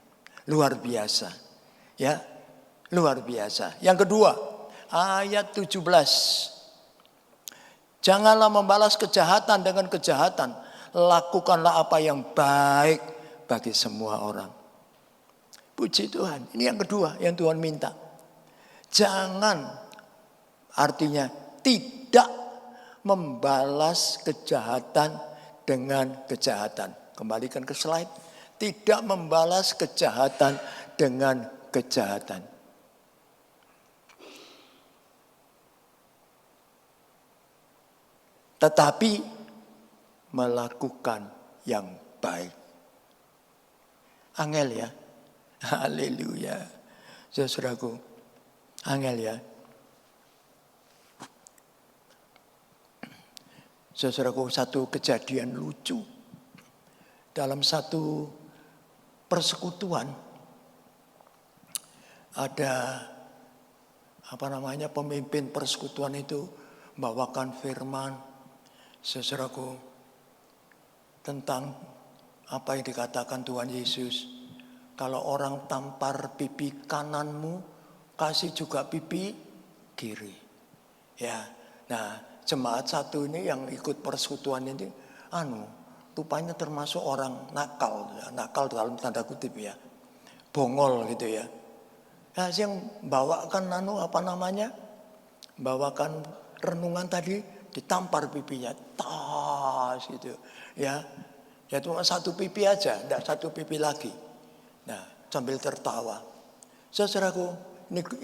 Luar biasa. Ya, luar biasa. Yang kedua, ayat 17. Janganlah membalas kejahatan dengan kejahatan. Lakukanlah apa yang baik bagi semua orang. Puji Tuhan. Ini yang kedua yang Tuhan minta. Jangan, artinya tidak membalas kejahatan dengan kejahatan. Kembalikan ke slide. Tidak membalas kejahatan dengan kejahatan. Tetapi melakukan yang baik. Angel ya. Haleluya. Saudaraku. Angel ya. Saudaraku, satu kejadian lucu. Dalam satu persekutuan ada pemimpin persekutuan itu membawakan firman, saudaraku, tentang apa yang dikatakan Tuhan Yesus. Kalau orang tampar pipi kananmu, kasih juga pipi kiri. Ya, nah jemaat satu ini yang ikut persekutuan ini, rupanya termasuk orang nakal, nakal dalam tanda kutip ya, bongol gitu ya. Nah, yang bawakan bawakan renungan tadi ditampar pipinya, tas gitu ya. Ya cuma satu pipi aja, enggak satu pipi lagi. Nah, sambil tertawa. Saudaraku,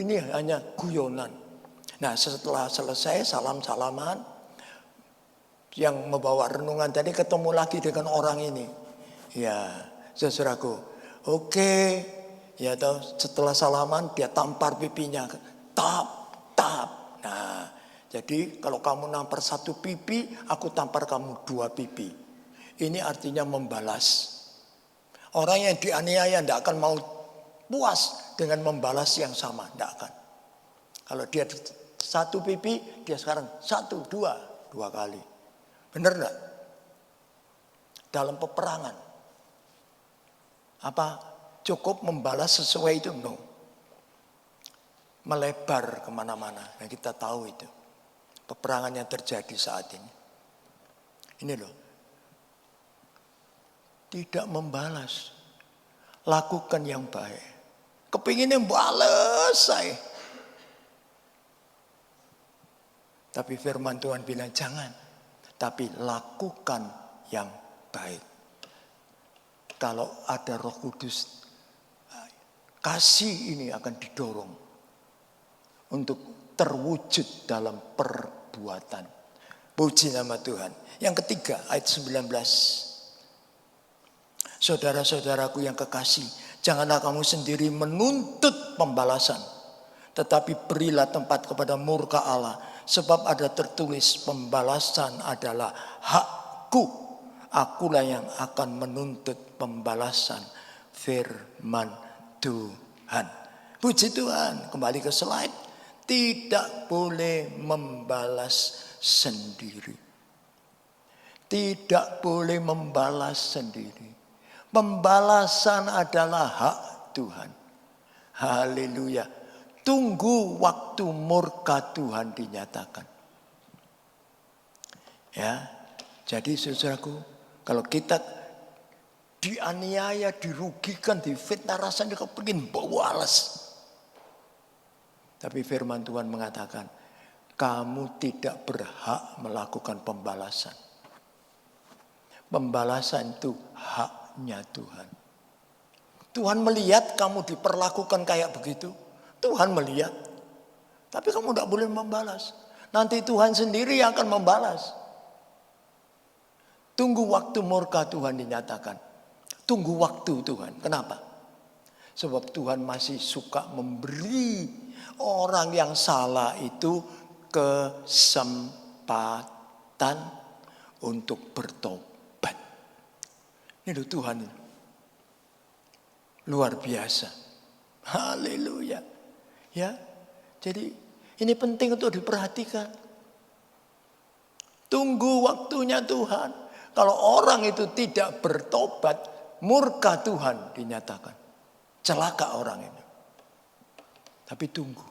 ini hanya guyonan. Nah, setelah selesai salam-salaman, yang membawa renungan tadi ketemu lagi dengan orang ini. Ya, saudaraku, oke. Ya, setelah salaman dia tampar pipinya, tap. Nah, jadi kalau kamu nampar satu pipi, aku tampar kamu dua pipi. Ini artinya membalas. Orang yang dianiaya tidak akan mau puas dengan membalas yang sama, tidak akan. Kalau dia satu pipi, dia sekarang dua kali. Benar enggak? Dalam peperangan. Apa cukup membalas sesuai itu? No. Melebar kemana-mana. Nah, kita tahu itu. Peperangan yang terjadi saat ini. Ini loh. Tidak membalas. Lakukan yang baik. Kepinginnya balas saya. Tapi firman Tuhan bilang jangan. Tapi lakukan yang baik. Kalau ada Roh Kudus, kasih ini akan didorong untuk terwujud dalam perbuatan. Puji nama Tuhan. Yang ketiga, ayat 19. Saudara-saudaraku yang kekasih, janganlah kamu sendiri menuntut pembalasan, tetapi berilah tempat kepada murka Allah. Sebab ada tertulis, pembalasan adalah hakku. Akulah yang akan menuntut pembalasan, firman Tuhan. Puji Tuhan. Kembali ke slide. Tidak boleh membalas sendiri. Tidak boleh membalas sendiri. Pembalasan adalah hak Tuhan. Haleluya. Tunggu waktu murka Tuhan dinyatakan. Ya. Jadi saudaraku, kalau kita dianiaya, dirugikan, difitnah, rasanya kepingin balas. Tapi firman Tuhan mengatakan, kamu tidak berhak melakukan pembalasan. Pembalasan itu haknya Tuhan. Tuhan melihat kamu diperlakukan kayak begitu. Tuhan melihat. Tapi kamu tidak boleh membalas. Nanti Tuhan sendiri yang akan membalas. Tunggu waktu murka Tuhan dinyatakan. Tunggu waktu Tuhan. Kenapa? Sebab Tuhan masih suka memberi orang yang salah itu kesempatan untuk bertobat. Ini loh Tuhan. Luar biasa. Haleluya. Ya. Jadi ini penting untuk diperhatikan. Tunggu waktunya Tuhan. Kalau orang itu tidak bertobat, murka Tuhan dinyatakan. Celaka orang ini. Tapi tunggu.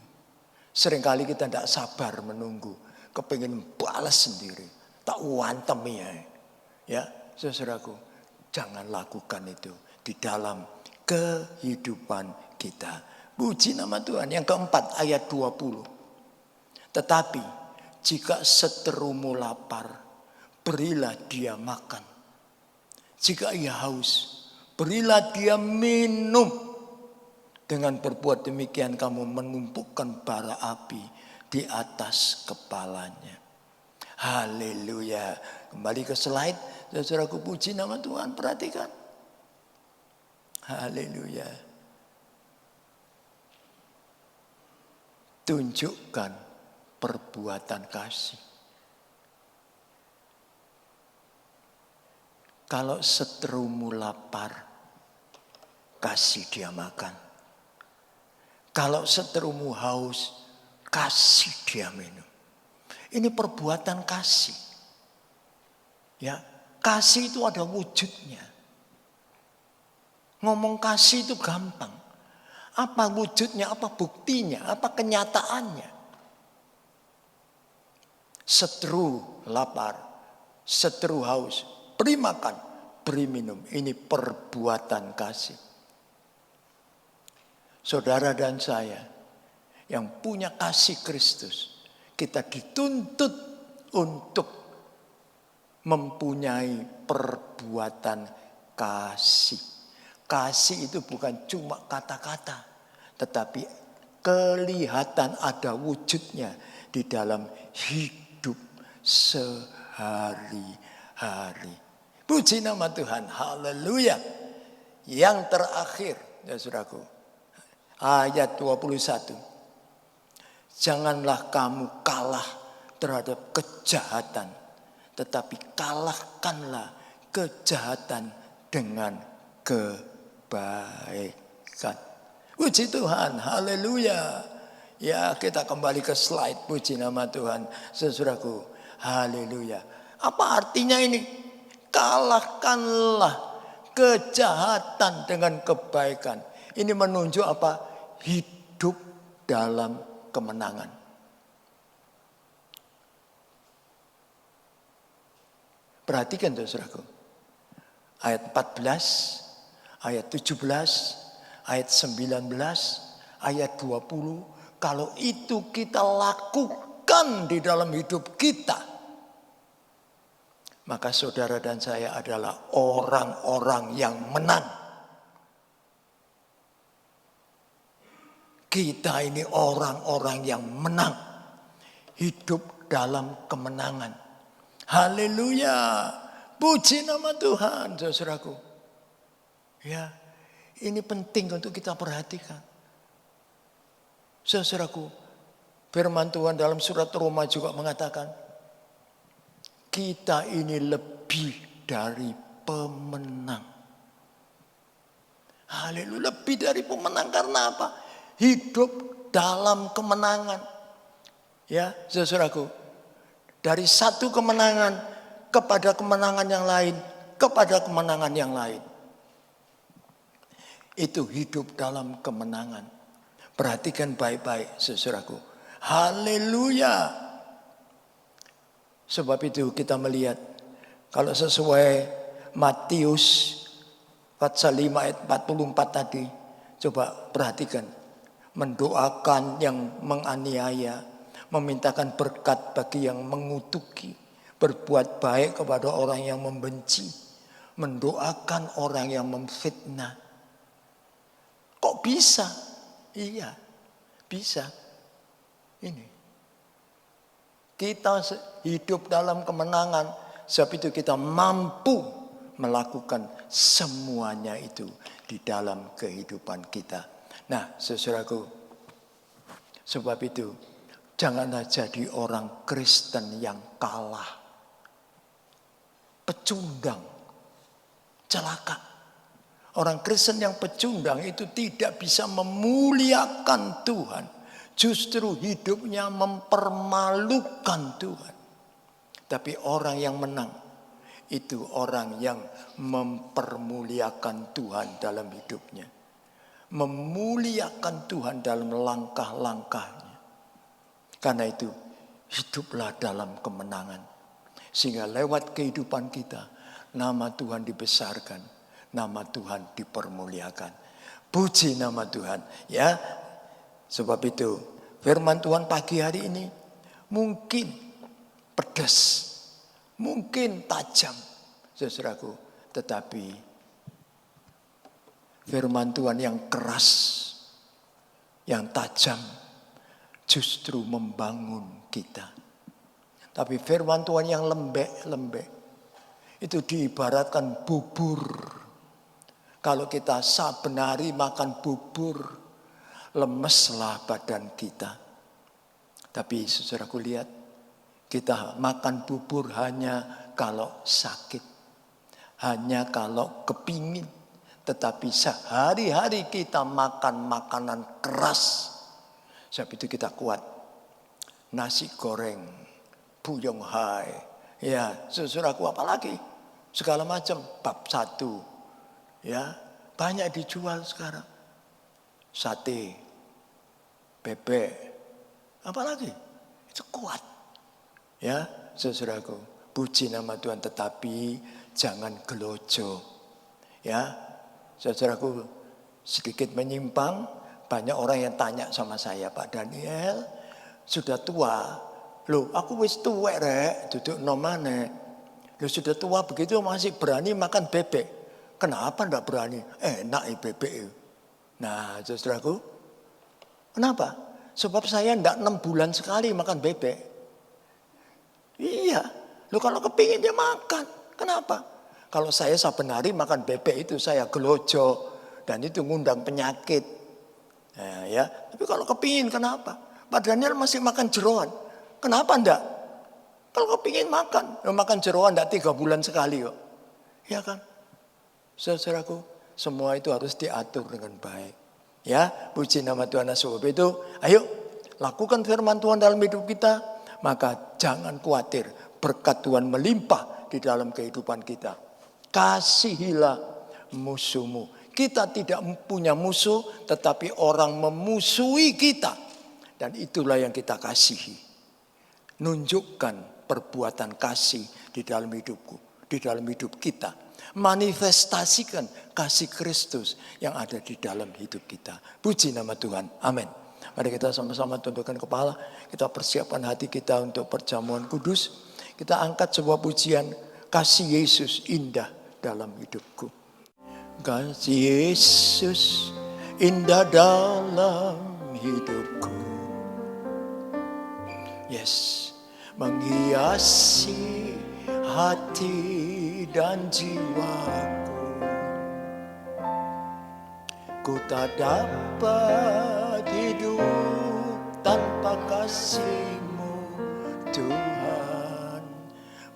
Seringkali kita tidak sabar menunggu. Kepingin balas sendiri. Tak wantem ya. Ya, saudaraku. Jangan lakukan itu di dalam kehidupan kita. Puji nama Tuhan. Yang keempat ayat 20. Tetapi jika seterumu lapar, berilah dia makan. Jika ia haus, berilah dia minum. Dengan berbuat demikian kamu menumpukan bara api di atas kepalanya. Haleluya. Kembali ke slide. Saudaraku, puji nama Tuhan. Perhatikan. Haleluya. Tunjukkan perbuatan kasih. Kalau seterumu lapar, kasih dia makan. Kalau seterumu haus, kasih dia minum. Ini perbuatan kasih. Ya, kasih itu ada wujudnya. Ngomong kasih itu gampang. Apa wujudnya, apa buktinya, apa kenyataannya? Seteru lapar, seteru haus, beri makan, beri minum. Ini perbuatan kasih. Saudara dan saya yang punya kasih Kristus, kita dituntut untuk mempunyai perbuatan kasih. Kasih itu bukan cuma kata-kata, tetapi kelihatan ada wujudnya di dalam hidup sehari-hari. Puji nama Tuhan, haleluya. Yang terakhir, ya saudaraku, ayat 21. Janganlah kamu kalah terhadap kejahatan, tetapi kalahkanlah kejahatan dengan kebaikan. Puji Tuhan, haleluya. Ya, kita kembali ke slide. Puji nama Tuhan, saudaraku, haleluya. Apa artinya ini? Kalahkanlah kejahatan dengan kebaikan. Ini menunjuk apa? Hidup dalam kemenangan. Perhatikan saudaraku. Ayat 14, ayat 17, ayat 19, ayat 20. Kalau itu kita lakukan di dalam hidup kita, maka saudara dan saya adalah orang-orang yang menang. Kita ini orang-orang yang menang. Hidup dalam kemenangan. Haleluya. Puji nama Tuhan, saudaraku. Ya, ini penting untuk kita perhatikan. Saudaraku, firman Tuhan dalam surat Roma juga mengatakan, kita ini lebih dari pemenang. Haleluya, lebih dari pemenang karena apa? Hidup dalam kemenangan. Ya, saudaraku, dari satu kemenangan kepada kemenangan yang lain, kepada kemenangan yang lain. Itu hidup dalam kemenangan. Perhatikan baik-baik, saudaraku. Haleluya. Sebab itu kita melihat, kalau sesuai Matius pasal 5 ayat 44 tadi, coba perhatikan. Mendoakan yang menganiaya, memintakan berkat bagi yang mengutuki, berbuat baik kepada orang yang membenci, mendoakan orang yang memfitnah. Kok bisa? Iya, bisa. Ini. Kita hidup dalam kemenangan, sebab itu kita mampu melakukan semuanya itu di dalam kehidupan kita. Nah, saudaraku, sebab itu janganlah jadi orang Kristen yang kalah, pecundang, celaka. Orang Kristen yang pecundang itu tidak bisa memuliakan Tuhan. Justru hidupnya mempermalukan Tuhan. Tapi orang yang menang itu orang yang mempermuliakan Tuhan dalam hidupnya. Memuliakan Tuhan dalam langkah-langkahnya. Karena itu hiduplah dalam kemenangan. Sehingga lewat kehidupan kita nama Tuhan dibesarkan, nama Tuhan dipermuliakan. Puji nama Tuhan, ya. Sebab itu firman Tuhan pagi hari ini mungkin pedas, mungkin tajam, saudaraku, tetapi firman Tuhan yang keras, yang tajam justru membangun kita. Tapi firman Tuhan yang lembek-lembek itu diibaratkan bubur. Kalau kita saben hari makan bubur, lemeslah badan kita. Tapi saudaraku lihat, kita makan bubur hanya kalau sakit, hanya kalau kepingin. Tetapi sehari-hari kita makan makanan keras, sebab itu kita kuat. Nasi goreng, buyong hai, ya saudaraku, apalagi segala macam, bab 1, ya banyak dijual sekarang. Sate, bebek, apalagi itu kuat, ya saudaraku. Puji nama Tuhan, tetapi jangan gelojo, ya saudaraku. Sedikit menyimpang, banyak orang yang tanya sama saya, Pak Daniel sudah tua, loh aku wis tuwek rek, duduk nomane, loh sudah tua begitu masih berani makan bebek, kenapa ndak berani? Enak bebek. Nah, saudaraku, kenapa? Sebab saya ndak 6 bulan sekali makan bebek. Iya, lo kalau kepingin dia makan. Kenapa? Kalau saya saben hari makan bebek itu saya gelojo dan itu ngundang penyakit. Nah, ya, tapi kalau kepingin kenapa? Pak Daniel masih makan jeroan. Kenapa ndak? Kalau kepingin makan, lo makan jeroan ndak 3 bulan sekali kok. Ya kan? Saudaraku, semua itu harus diatur dengan baik. Ya, puji nama Tuhan. Sebab itu, ayo lakukan firman Tuhan dalam hidup kita. Maka jangan khawatir, berkat Tuhan melimpah di dalam kehidupan kita. Kasihilah musuhmu. Kita tidak punya musuh, tetapi orang memusuhi kita. Dan itulah yang kita kasihi. Nunjukkan perbuatan kasih di dalam hidupku, di dalam hidup kita. Manifestasikan kasih Kristus yang ada di dalam hidup kita. Puji nama Tuhan. Amin. Mari kita sama-sama tundukkan kepala. Kita persiapkan hati kita untuk perjamuan kudus. Kita angkat sebuah pujian, kasih Yesus indah dalam hidupku. Kasih Yesus indah dalam hidupku. Yes, menghiasi hati dan jiwaku. Ku tak dapat hidup tanpa kasih-Mu, Tuhan.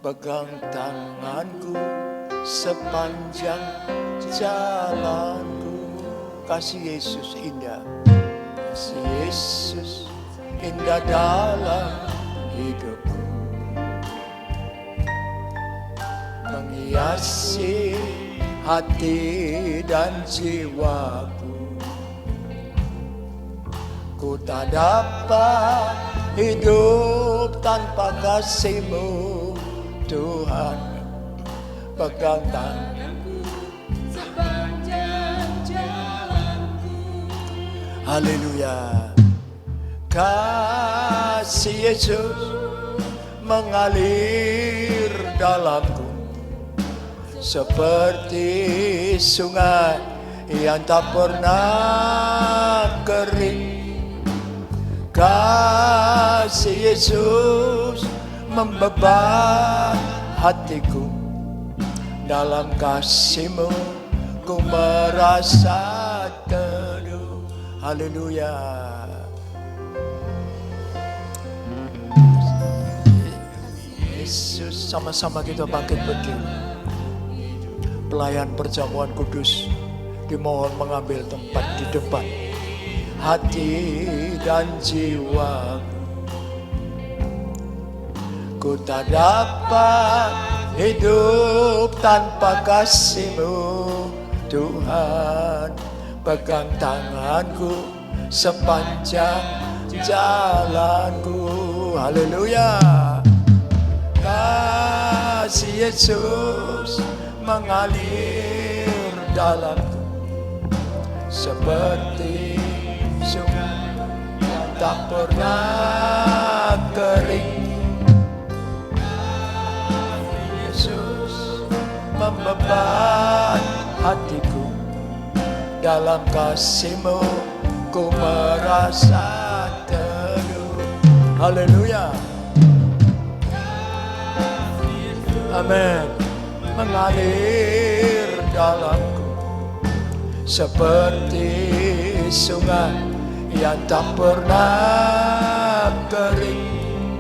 Pegang tanganku sepanjang jalanku. Kasih Yesus indah, kasih Yesus indah dalam hidupku. Menghiasi hati dan jiwaku. Ku tak dapat hidup tanpa kasih-Mu, Tuhan. Pegang tanganku sepanjang jalanku. Haleluya. Kasih Yesus mengalir dalamku seperti sungai yang tak pernah kering. Kasih Yesus membebat hatiku. Dalam kasih-Mu ku merasa teduh. Haleluya. Yesus, sama-sama kita bangkit berdiri. Pelayan perjamuan kudus dimohon mengambil tempat di depan hati dan jiwa. Ku tak dapat hidup tanpa kasih-Mu, Tuhan. Pegang tanganku sepanjang jalanku. Haleluya. Kasih Yesus mengalir dalamku seperti sungai yang tak pernah kering. Yesus membebat hatiku. Dalam kasih-Mu ku merasa teduh. Haleluya. Amin. Mengalir dalamku seperti sungai yang tak pernah kering.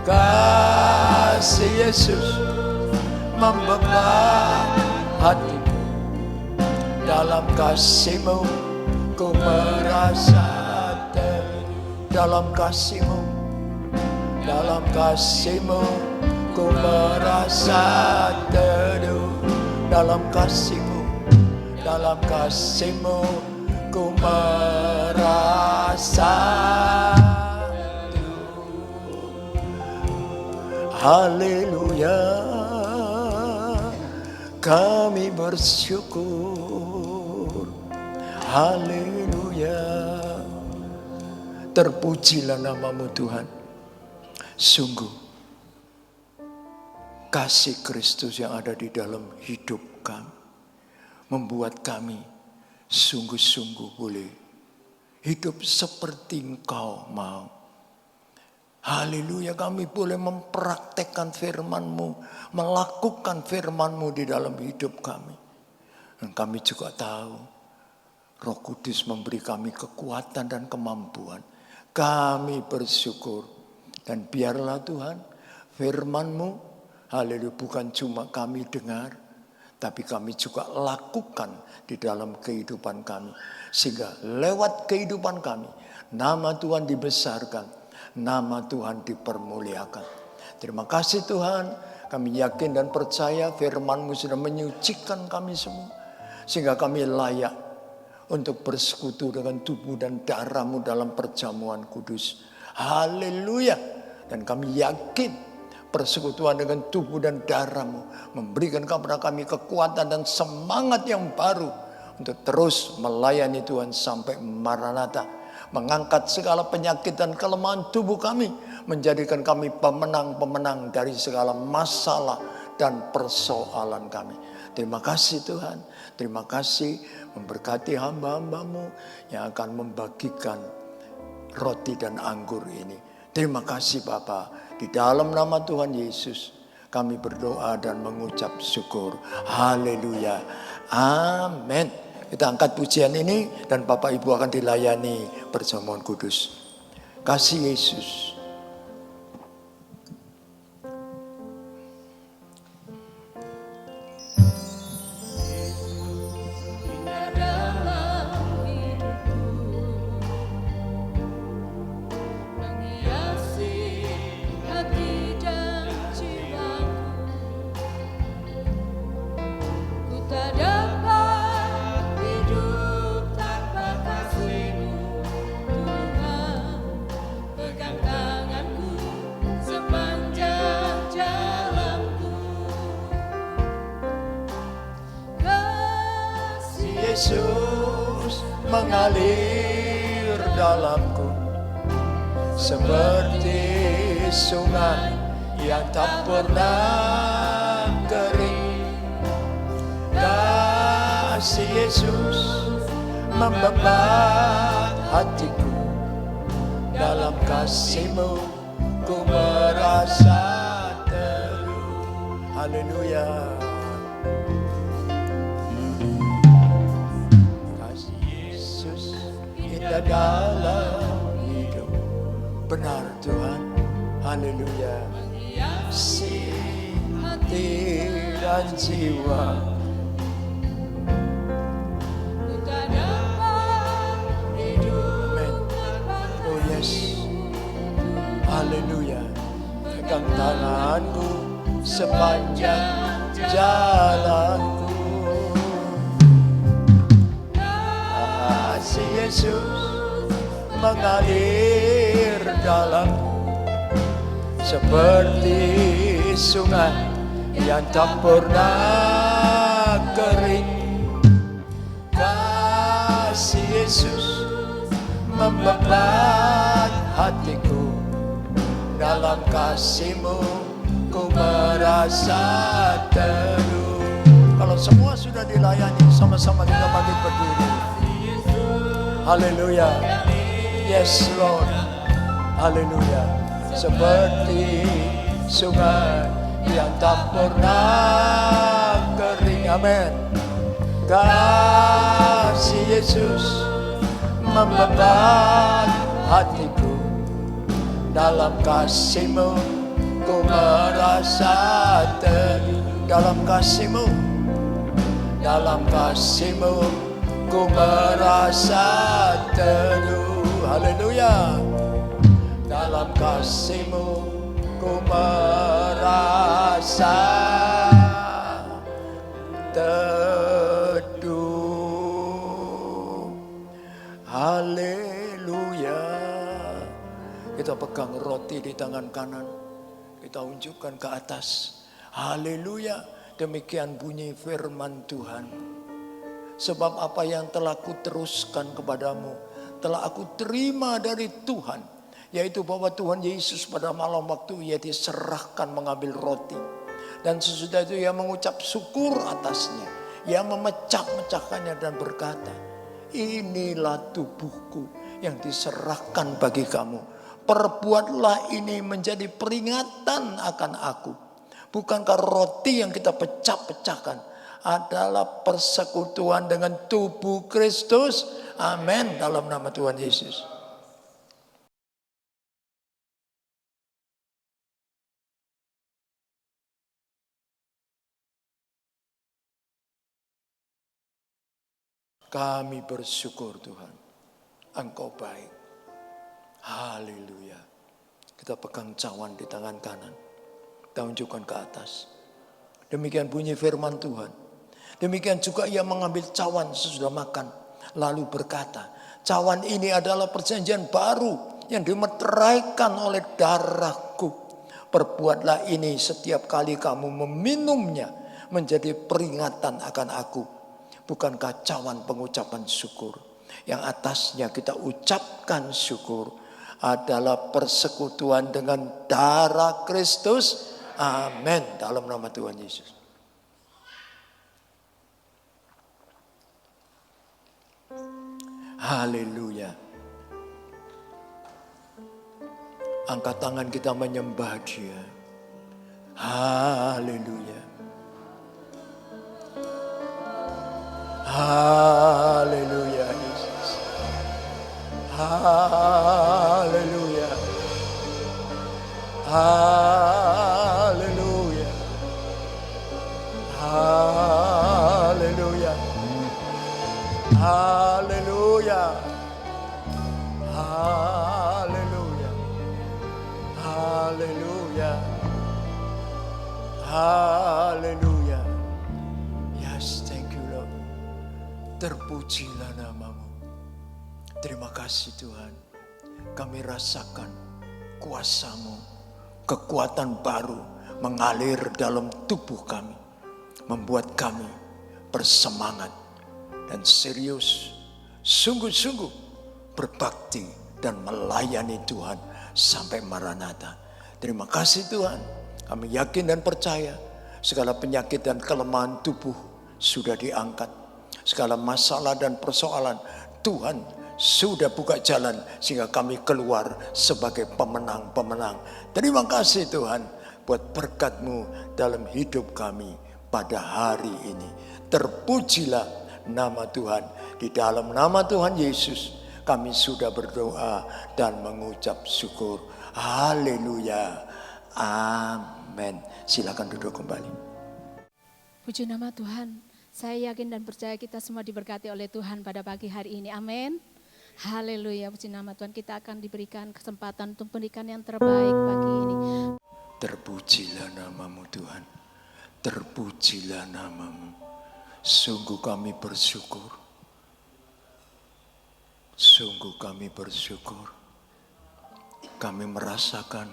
Kasih Yesus membebat hatiku. Dalam kasih-Mu ku merasa teduh. Dalam kasih-Mu, dalam kasih-Mu ku merasa teduh. Dalam kasih-Mu, dalam kasih-Mu ku merasa teduh. Haleluya. Kami bersyukur. Haleluya. Terpujilah nama-Mu Tuhan. Sungguh kasih Kristus yang ada di dalam hidup kami membuat kami sungguh-sungguh boleh hidup seperti Engkau mau. Haleluya, kami boleh mempraktekkan firman-Mu, melakukan firman-Mu di dalam hidup kami. Dan kami juga tahu Roh Kudus memberi kami kekuatan dan kemampuan. Kami bersyukur. Dan biarlah Tuhan firman-Mu, haleluya, bukan cuma kami dengar, tapi kami juga lakukan di dalam kehidupan kami. Sehingga lewat kehidupan kami, nama Tuhan dibesarkan, nama Tuhan dipermuliakan. Terima kasih Tuhan, kami yakin dan percaya firman-Mu sudah menyucikan kami semua. Sehingga kami layak untuk bersekutu dengan tubuh dan darah-Mu dalam perjamuan kudus. Haleluya. Dan kami yakin persekutuan dengan tubuh dan darah-Mu memberikan kepada kami kekuatan dan semangat yang baru untuk terus melayani Tuhan sampai Maranatha, mengangkat segala penyakit dan kelemahan tubuh kami, menjadikan kami pemenang-pemenang dari segala masalah dan persoalan kami. Terima kasih Tuhan, terima kasih memberkati hamba-hamba-Mu yang akan membagikan roti dan anggur ini. Terima kasih Bapa. Di dalam nama Tuhan Yesus kami berdoa dan mengucap syukur. Haleluya. Amin. Kita angkat pujian ini dan Bapak Ibu akan dilayani perjamuan kudus. Kasih Yesus. Yesus mengalir dalamku seperti sungai yang tak pernah kering. Kasih Yesus membebat hatiku. dalam kasih-Mu ku merasa teduh. Haleluya. Kasih Yesus indah dalam hidup. Benar Tuhan. Haleluya. Si hati dan jiwa. Amen. Oh yes. Haleluya. Pegang tanganku sepanjang jalanku. Kasih Yesus mengalir dalamku seperti sungai yang tak pernah kering. Kasih Yesus membebat hatiku, dalam kasih-Mu ku merasa teduh. Kalau semua sudah dilayani, sama-sama kita bangkit berdiri. Haleluya. Yes Lord. Haleluya. Seperti sungai yang tak pernah kering. Amin. Kasih Yesus membebat hatiku, dalam kasih-Mu ku merasa teduh. Dalam kasih-Mu, dalam kasih-Mu ku merasa teduh. Haleluya. Dalam kasih-Mu ku merasa teduh. Haleluya. Kita pegang roti di tangan kanan, kita unjukkan ke atas. Haleluya. Demikian bunyi firman Tuhan. Sebab apa yang telah kuteruskan kepadamu telah aku terima dari Tuhan, yaitu bahwa Tuhan Yesus pada malam waktu ia diserahkan mengambil roti, dan sesudah itu ia mengucap syukur atasnya, ia memecah-mecahkannya dan berkata, inilah tubuhku yang diserahkan bagi kamu. Perbuatlah ini menjadi peringatan akan aku. Bukankah roti yang kita pecah-pecahkan adalah persekutuan dengan tubuh Kristus? Amin. Dalam nama Tuhan Yesus. Kami bersyukur Tuhan, Engkau baik. Haleluya. Kita pegang cawan di tangan kanan, kita unjukkan ke atas. Demikian bunyi firman Tuhan. Demikian juga ia mengambil cawan sesudah makan, lalu berkata, cawan ini adalah perjanjian baru yang dimeteraikan oleh darahku. Perbuatlah ini setiap kali kamu meminumnya menjadi peringatan akan aku. Bukankah cawan pengucapan syukur yang atasnya kita ucapkan syukur adalah persekutuan dengan darah Kristus? Amin. Dalam nama Tuhan Yesus. Haleluya. Angkat tangan kita menyembah Dia. Haleluya. Haleluya Yesus. Haleluya. Haleluya. Haleluya. Haleluya. Haleluya. Haleluya. Haleluya. Yes, thank you Lord. Terpujilah nama-Mu. Terima kasih Tuhan. Kami rasakan kuasa-Mu, kekuatan baru mengalir dalam tubuh kami, membuat kami bersemangat dan serius, sungguh-sungguh berbakti dan melayani Tuhan sampai Maranatha. Terima kasih Tuhan. Kami yakin dan percaya segala penyakit dan kelemahan tubuh sudah diangkat. Segala masalah dan persoalan Tuhan sudah buka jalan sehingga kami keluar sebagai pemenang-pemenang. Terima kasih Tuhan buat berkat-Mu dalam hidup kami pada hari ini. Terpujilah nama Tuhan. Di dalam nama Tuhan Yesus kami sudah berdoa dan mengucap syukur. Haleluya. Amin. Silakan duduk kembali. Puji nama Tuhan. Saya yakin dan percaya kita semua diberkati oleh Tuhan pada pagi hari ini. Amin. Haleluya, puji nama Tuhan. Kita akan diberikan kesempatan untuk pendidikan yang terbaik pagi ini. Terpujilah nama-Mu Tuhan. Terpujilah nama-Mu. Sungguh kami bersyukur. Sungguh kami bersyukur. Kami merasakan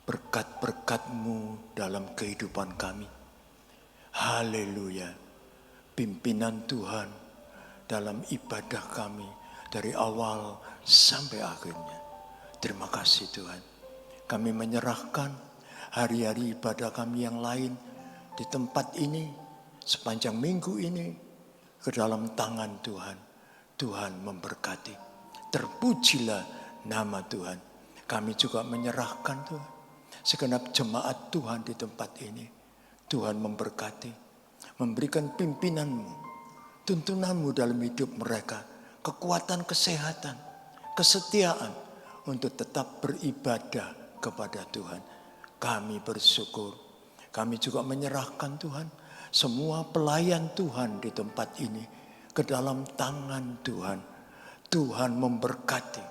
berkat-berkat-Mu dalam kehidupan kami. Haleluya. Pimpinan Tuhan dalam ibadah kami dari awal sampai akhirnya. Terima kasih Tuhan. Kami menyerahkan hari-hari ibadah kami yang lain di tempat ini, sepanjang minggu ini, ke dalam tangan Tuhan. Tuhan memberkati. Terpujilah nama Tuhan. Kami juga menyerahkan Tuhan segenap jemaat Tuhan di tempat ini. Tuhan memberkati, memberikan pimpinan-Mu, tuntunan-Mu dalam hidup mereka, kekuatan kesehatan, kesetiaan untuk tetap beribadah kepada Tuhan. Kami bersyukur. Kami juga menyerahkan Tuhan semua pelayan Tuhan di tempat ini ke dalam tangan Tuhan. Tuhan memberkati,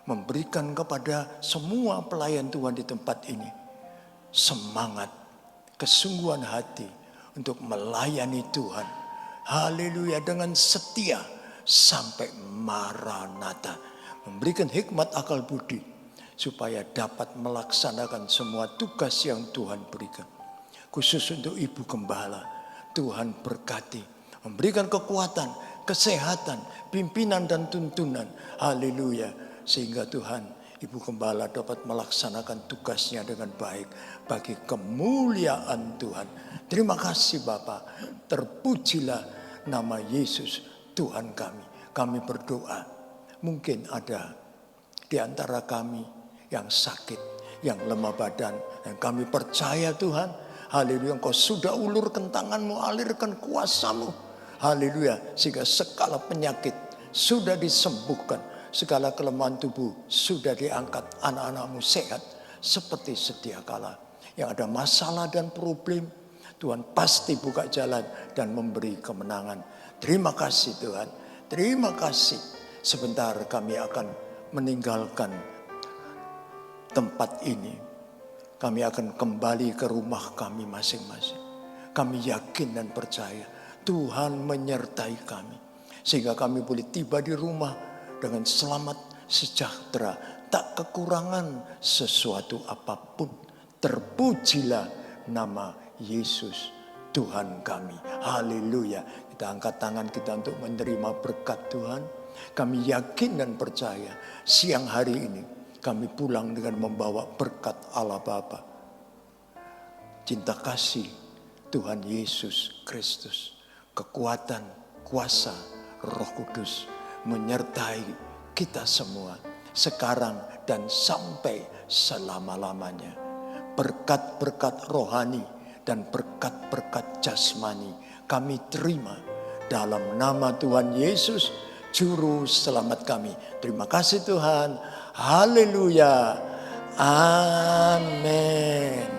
memberikan kepada semua pelayan Tuhan di tempat ini semangat, kesungguhan hati untuk melayani Tuhan. Haleluya, dengan setia sampai Maranatha. Memberikan hikmat akal budi supaya dapat melaksanakan semua tugas yang Tuhan berikan. Khusus untuk Ibu Gembala, Tuhan berkati, memberikan kekuatan, kesehatan, pimpinan dan tuntunan. Haleluya, sehingga Tuhan, Ibu Gembala dapat melaksanakan tugasnya dengan baik bagi kemuliaan Tuhan. Terima kasih Bapa. Terpujilah nama Yesus Tuhan kami. Kami berdoa, mungkin ada di antara kami yang sakit, yang lemah badan, dan kami percaya Tuhan, haleluya, Engkau sudah ulurkan tangan-Mu, alirkan kuasa-Mu, haleluya, sehingga segala penyakit sudah disembuhkan, segala kelemahan tubuh sudah diangkat, anak-anak-Mu sehat seperti sedia kala. Yang ada masalah dan problem, Tuhan pasti buka jalan dan memberi kemenangan. Terima kasih Tuhan, terima kasih. Sebentar kami akan meninggalkan tempat ini. Kami akan kembali ke rumah kami masing-masing. Kami yakin dan percaya Tuhan menyertai kami, sehingga kami boleh tiba di rumah dengan selamat, sejahtera, tak kekurangan sesuatu apapun. Terpujilah nama Yesus Tuhan kami. Haleluya. Kita angkat tangan kita untuk menerima berkat Tuhan. Kami yakin dan percaya siang hari ini kami pulang dengan membawa berkat Allah Bapa, cinta kasih Tuhan Yesus Kristus, kekuatan, kuasa Roh Kudus menyertai kita semua sekarang dan sampai selama-lamanya. Berkat-berkat rohani dan berkat-berkat jasmani kami terima dalam nama Tuhan Yesus, Juru Selamat kami. Terima kasih Tuhan. Haleluya. Amin.